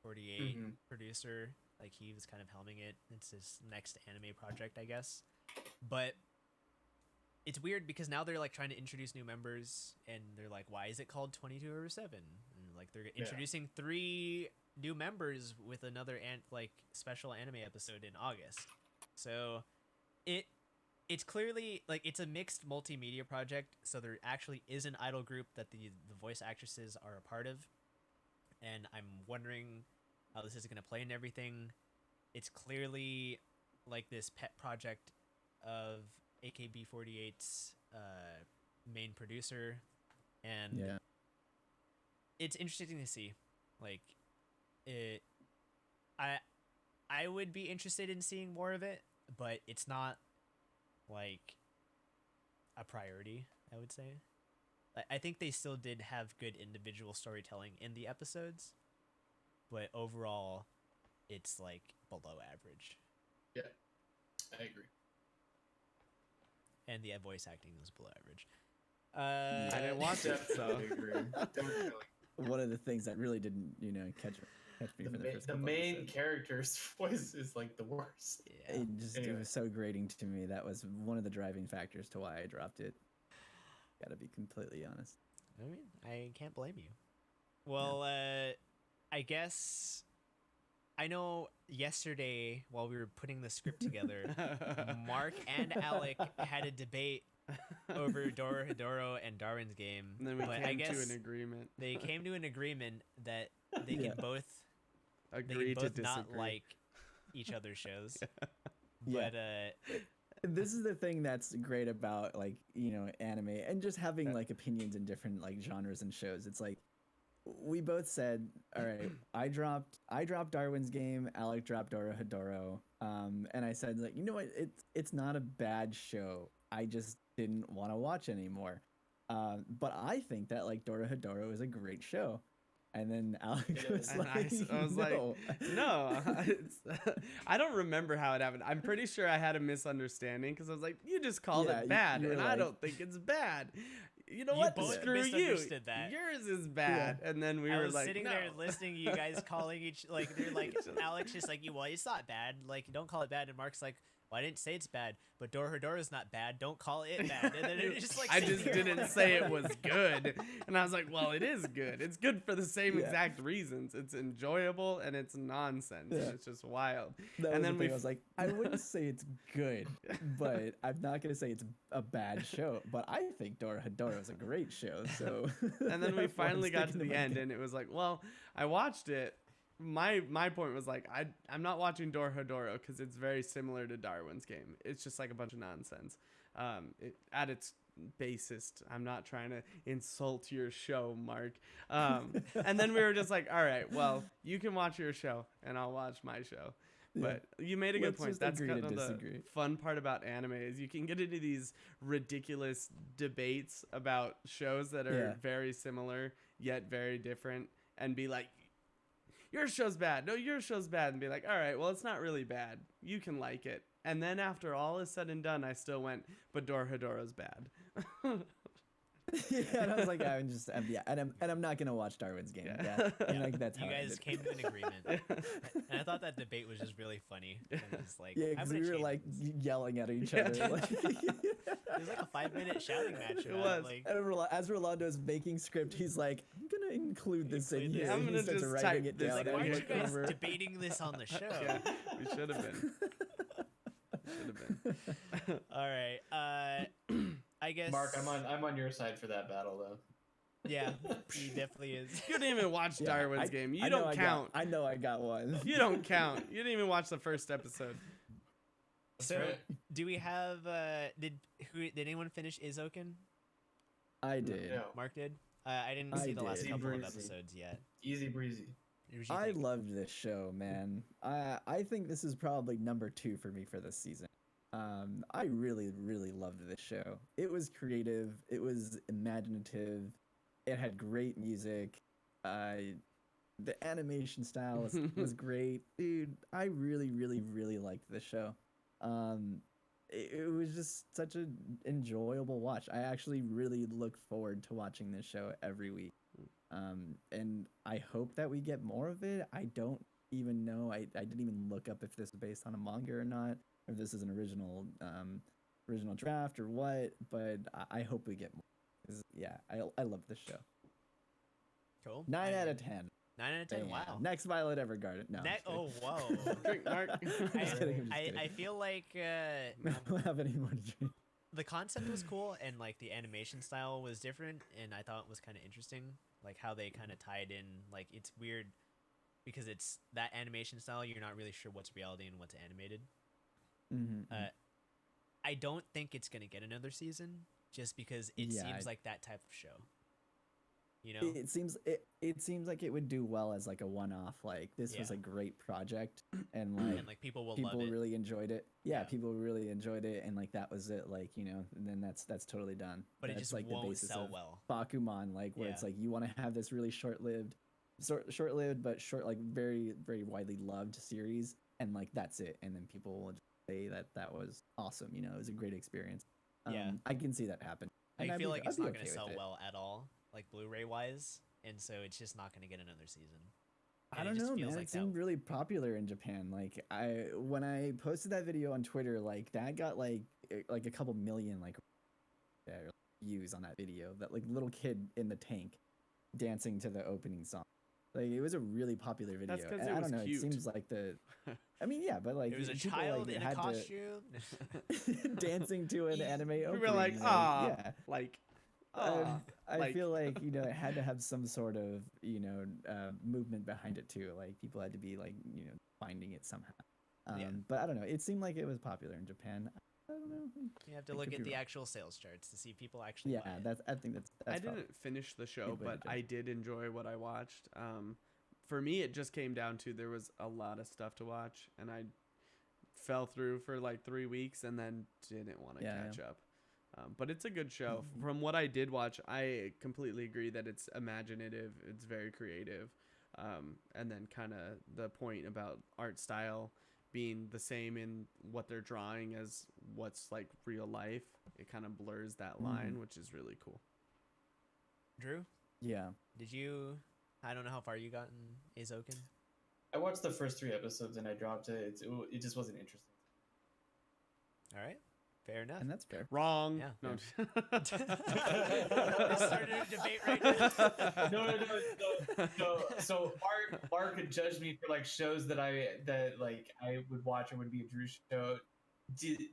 48 producer, like he was kind of helming it. It's his next anime project, I guess. But it's weird because now they're like trying to introduce new members, and they're like, why is it called 22/7? And like they're introducing 3 new members with another like special anime episode in August. So it's clearly like it's a mixed multimedia project, so there actually is an idol group that the voice actresses are a part of, and I'm wondering how this is going to play in everything. It's clearly like this pet project of AKB48's main producer, and it's interesting to see. Like it, I would be interested in seeing more of it, but it's not like a priority, I would say. I think they still did have good individual storytelling in the episodes, but overall it's like below average. Yeah, I agree. And the voice acting was below average. I didn't watch it, so one of the things that really didn't, catch me for the first couple main episodes. character's voice is like the worst. Yeah. It was so grating to me. That was one of the driving factors to why I dropped it. Gotta be completely honest. I mean, I can't blame you. Well, I guess I know yesterday while we were putting the script together, Mark and Alec had a debate over Dorohedoro and Darwin's Game. And then we came to an agreement. They came to an agreement that they can both agree to disagree. Not like each other's shows. But this is the thing that's great about like, anime and just having like opinions in different like genres and shows. It's like we both said, all right, I dropped Darwin's Game, Alec dropped Dorohedoro. And I said like, you know what, it's not a bad show. I just didn't want to watch anymore. But I think that like Dorohedoro is a great show. And then Alec was like, I was like, no, I don't remember how it happened. I'm pretty sure I had a misunderstanding because I was like, you just called it bad, and I don't think it's bad. You know what? Screw you. That. Yours is bad. Yeah. And then we were like, sitting there listening to you guys calling each, like, they're like, Alex just like, well, it's not bad. Like, don't call it bad. And Mark's like, well, I didn't say it's bad, but Dorohedoro's not bad. Don't call it bad. And then it just like I just didn't say it was good. And I was like, well, it is good. It's good for the same exact reasons. It's enjoyable and it's nonsense. Yeah. It's just wild. And then I was like, I wouldn't say it's good, but I'm not gonna say it's a bad show. But I think Dorohedoro is a great show. So and then we finally got to the end, and it was like, well, I watched it. My point was like, I'm not watching Dorohedoro because it's very similar to Darwin's Game. It's just like a bunch of nonsense. At its basest, I'm not trying to insult your show, Mark. And then we were just like, all right, well, you can watch your show and I'll watch my show. But you made a good point. That's kind of the fun part about anime is you can get into these ridiculous debates about shows that are very similar yet very different and be like, your show's bad. No, your show's bad. And be like, all right, well, it's not really bad. You can like it. And then after all is said and done, I still went, but Dorohedoro's bad. And I was like, and I'm not gonna watch Darwin's Game. Like, that's how you guys came to an agreement. And I thought that debate was just really funny. And it was like, because we were like yelling at each other. Like, it was like a 5-minute shouting match. It was. Like, and as Rolando's making script, he's like, I'm gonna include this in here. I'm gonna just writing it down. Like, why aren't you guys debating this on the show? Yeah, we should have been. All right. I guess Mark, I'm on your side for that battle though. Yeah, he definitely is. You didn't even watch Darwin's Game. You don't count. I know I got one. You don't count. You didn't even watch the first episode. So, do we have did anyone finish Izoken? I did. No. Mark did. I didn't see the last couple of episodes yet. Easy breezy. I loved this show, man. I think this is probably number 2 for me for this season. I really, really loved this show. It was creative. It was imaginative. It had great music. The animation style was great. Dude, I really, really, really liked this show. it was just such an enjoyable watch. I actually really look forward to watching this show every week. And I hope that we get more of it. I don't even know. I didn't even look up if this is based on a manga or not, or if this is an original draft or what. But I hope we get more. 'Cause, yeah, I love this show. Cool. 9 out of 10. 9 out of 10. Damn. Wow. Next Violet Evergarden. No. Oh, whoa. Drink, Mark. I feel like I don't have any more to drink. the concept was cool and like the animation style was different, and I thought it was kind of interesting, like how they kind of tied in. Like it's weird because it's that animation style. You're not really sure what's reality and what's animated. I don't think it's gonna get another season just because it seems like that type of show. You know, it seems like it would do well as like a one-off. Like this was a great project, and like people will love it. Really enjoyed it. Yeah, people really enjoyed it, and like that was it. Like, you know, and then that's totally done. But that's it just like won't the basis sell of well. Bakuman, like where it's like you want to have this really short-lived but like very very widely loved series, and like that's it. And then people will just say that was awesome. You know, it was a great experience. I can see that happen. I feel like it's not going to sell well at all, like Blu-ray wise, and so it's just not going to get another season. I don't know, man. It seemed really popular in Japan. Like when I posted that video on Twitter, like that got like a couple million views on that video. That like little kid in the tank dancing to the opening song. Like it was a really popular video. That's because I don't know. Cute. It seems like I mean, yeah, but like it was a child in a costume dancing to an anime opening. We were like, I feel like, you know, it had to have some sort of, you know, movement behind it too. Like people had to be like, you know, finding it somehow. But I don't know. It seemed like it was popular in Japan. I don't know. You have to look at the actual sales charts to see people actually. Yeah, I think that's I didn't finish the show, but I did enjoy what I watched. For me, it just came down to there was a lot of stuff to watch, and I fell through for like 3 weeks and then didn't want to catch up. But it's a good show. From what I did watch, I completely agree that it's imaginative. It's very creative. And then kind of the point about art style being the same in what they're drawing as what's like real life. It kind of blurs that line, which is really cool. Drew? Yeah. Did you... I don't know how far you got in Eizouken. I watched the first 3 episodes and I dropped it. It just wasn't interesting. All right. Fair enough. And that's fair. Wrong. Yeah. No. We started a debate right now. No. So Mark could judge me for like shows that I would watch and would be a Drew show.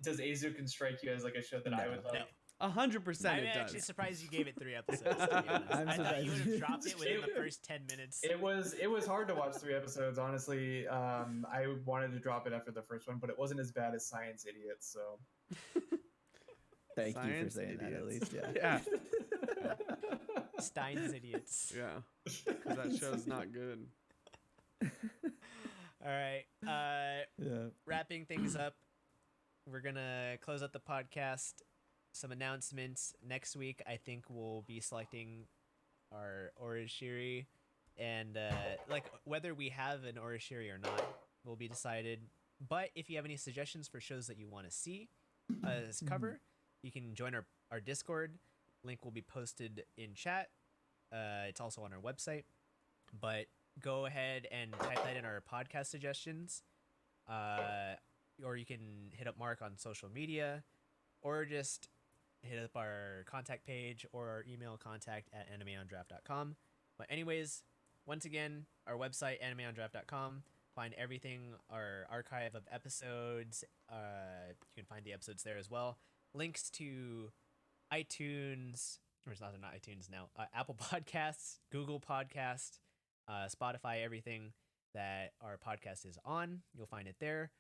Does Eizouken strike you as like a show that I would like? No. 100% it does. I'm actually surprised you gave it 3 episodes. To be honest. I thought you would have dropped it within the first 10 minutes. It was hard to watch 3 episodes, honestly. I wanted to drop it after the first one, but it wasn't as bad as Science Idiots. So, thank you for saying that. At least, yeah. Stein's Idiots. Yeah, because that show's not good. All right. Wrapping things up, we're gonna close out the podcast. Some announcements. Next week, I think we'll be selecting our Orishiri, and like whether we have an Orishiri or not will be decided. But if you have any suggestions for shows that you want to see us cover, you can join our Discord. Link will be posted in chat. It's also on our website. But go ahead and type that in our podcast suggestions, or you can hit up Mark on social media, or just hit up our contact page or our email contact@animeondraft.com. But anyways, once again, our website, animeondraft.com. Find everything, our archive of episodes. You can find the episodes there as well. Links to iTunes, or it's not iTunes now, Apple Podcasts, Google Podcasts, Spotify, everything that our podcast is on. You'll find it there.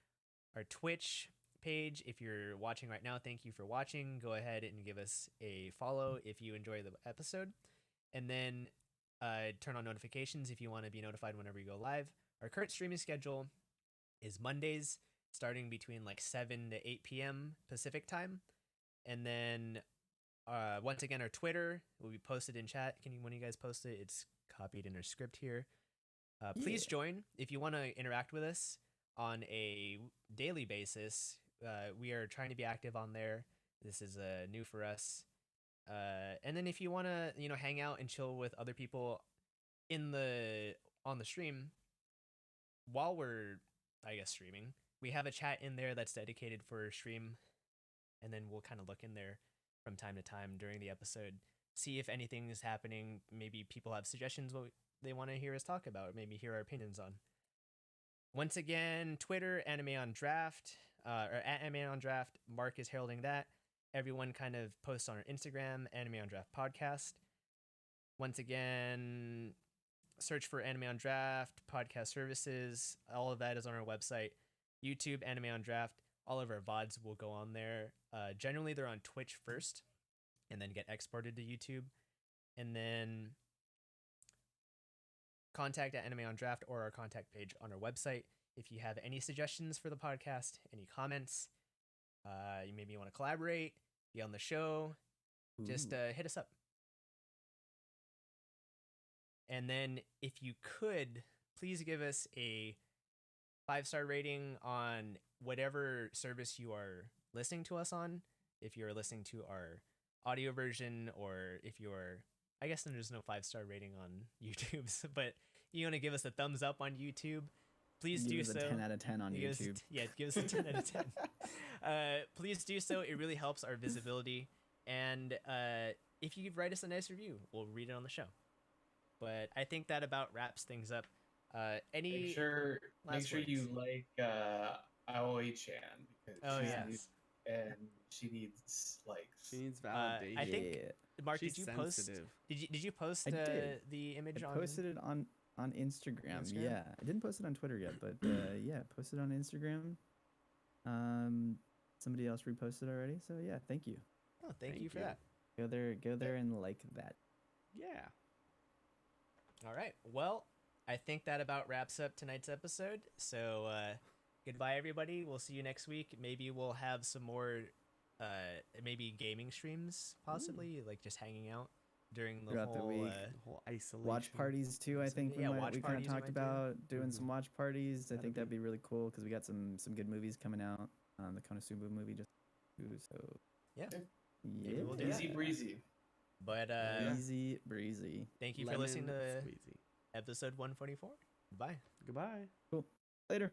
Our Twitch page, if you're watching right now, thank you for watching. Go ahead and give us a follow if you enjoy the episode, and then turn on notifications if you want to be notified whenever you go live. Our current streaming schedule is Mondays starting between like 7 to 8 p.m. Pacific time, and then once again our Twitter will be posted in chat. When you guys post it, it's copied in our script here. Please join if you want to interact with us on a daily basis. We are trying to be active on there. This is new for us. And then if you want to, hang out and chill with other people on the stream while we're, I guess, streaming, we have a chat in there that's dedicated for stream, and then we'll kind of look in there from time to time during the episode, see if anything is happening. Maybe people have suggestions what they want to hear us talk about, or maybe hear our opinions on. Once again, Twitter, Anime on Draft, or at Anime on Draft. Mark is heralding that. Everyone kind of posts on our Instagram, Anime on Draft Podcast. Once again, search for Anime on Draft, podcast services. All of that is on our website. YouTube, Anime on Draft. All of our VODs will go on there. Generally, they're on Twitch first and then get exported to YouTube. And then contact at Anime on Draft or our contact page on our website. If you have any suggestions for the podcast, any comments, you maybe want to collaborate, be on the show, just hit us up. And then if you could, please give us a 5-star rating on whatever service you are listening to us on. If you're listening to our audio version, or if you're, I guess there's no 5-star rating on YouTube, but you want to give us a thumbs up on YouTube, please do so. Give us a 10 out of 10 on YouTube. Give us a 10 out of 10. Please do so. It really helps our visibility. And if you write us a nice review, we'll read it on the show. But I think that about wraps things up. Make sure you like Aoi-chan, because she needs likes. She needs validation. I think Mark, She's did you sensitive. post? Did you post the image? I posted it on Instagram. Yeah, I didn't post it on Twitter yet, but posted on Instagram. Somebody else reposted already, so yeah, thank you. Oh, thank you for that. Go there and like that. Yeah. All right. Well, I think that about wraps up tonight's episode. So goodbye, everybody. We'll see you next week. Maybe we'll have some more, maybe gaming streams, possibly, like just hanging out during throughout the week. Whole isolation. Watch parties too. I think we kind of talked about doing some watch parties. I think that'd be really cool because we got some good movies coming out. The Konosuba movie just so yeah. We'll do easy breezy. But easy breezy. Thank you for listening to episode 144. Bye. Goodbye. Cool. Later.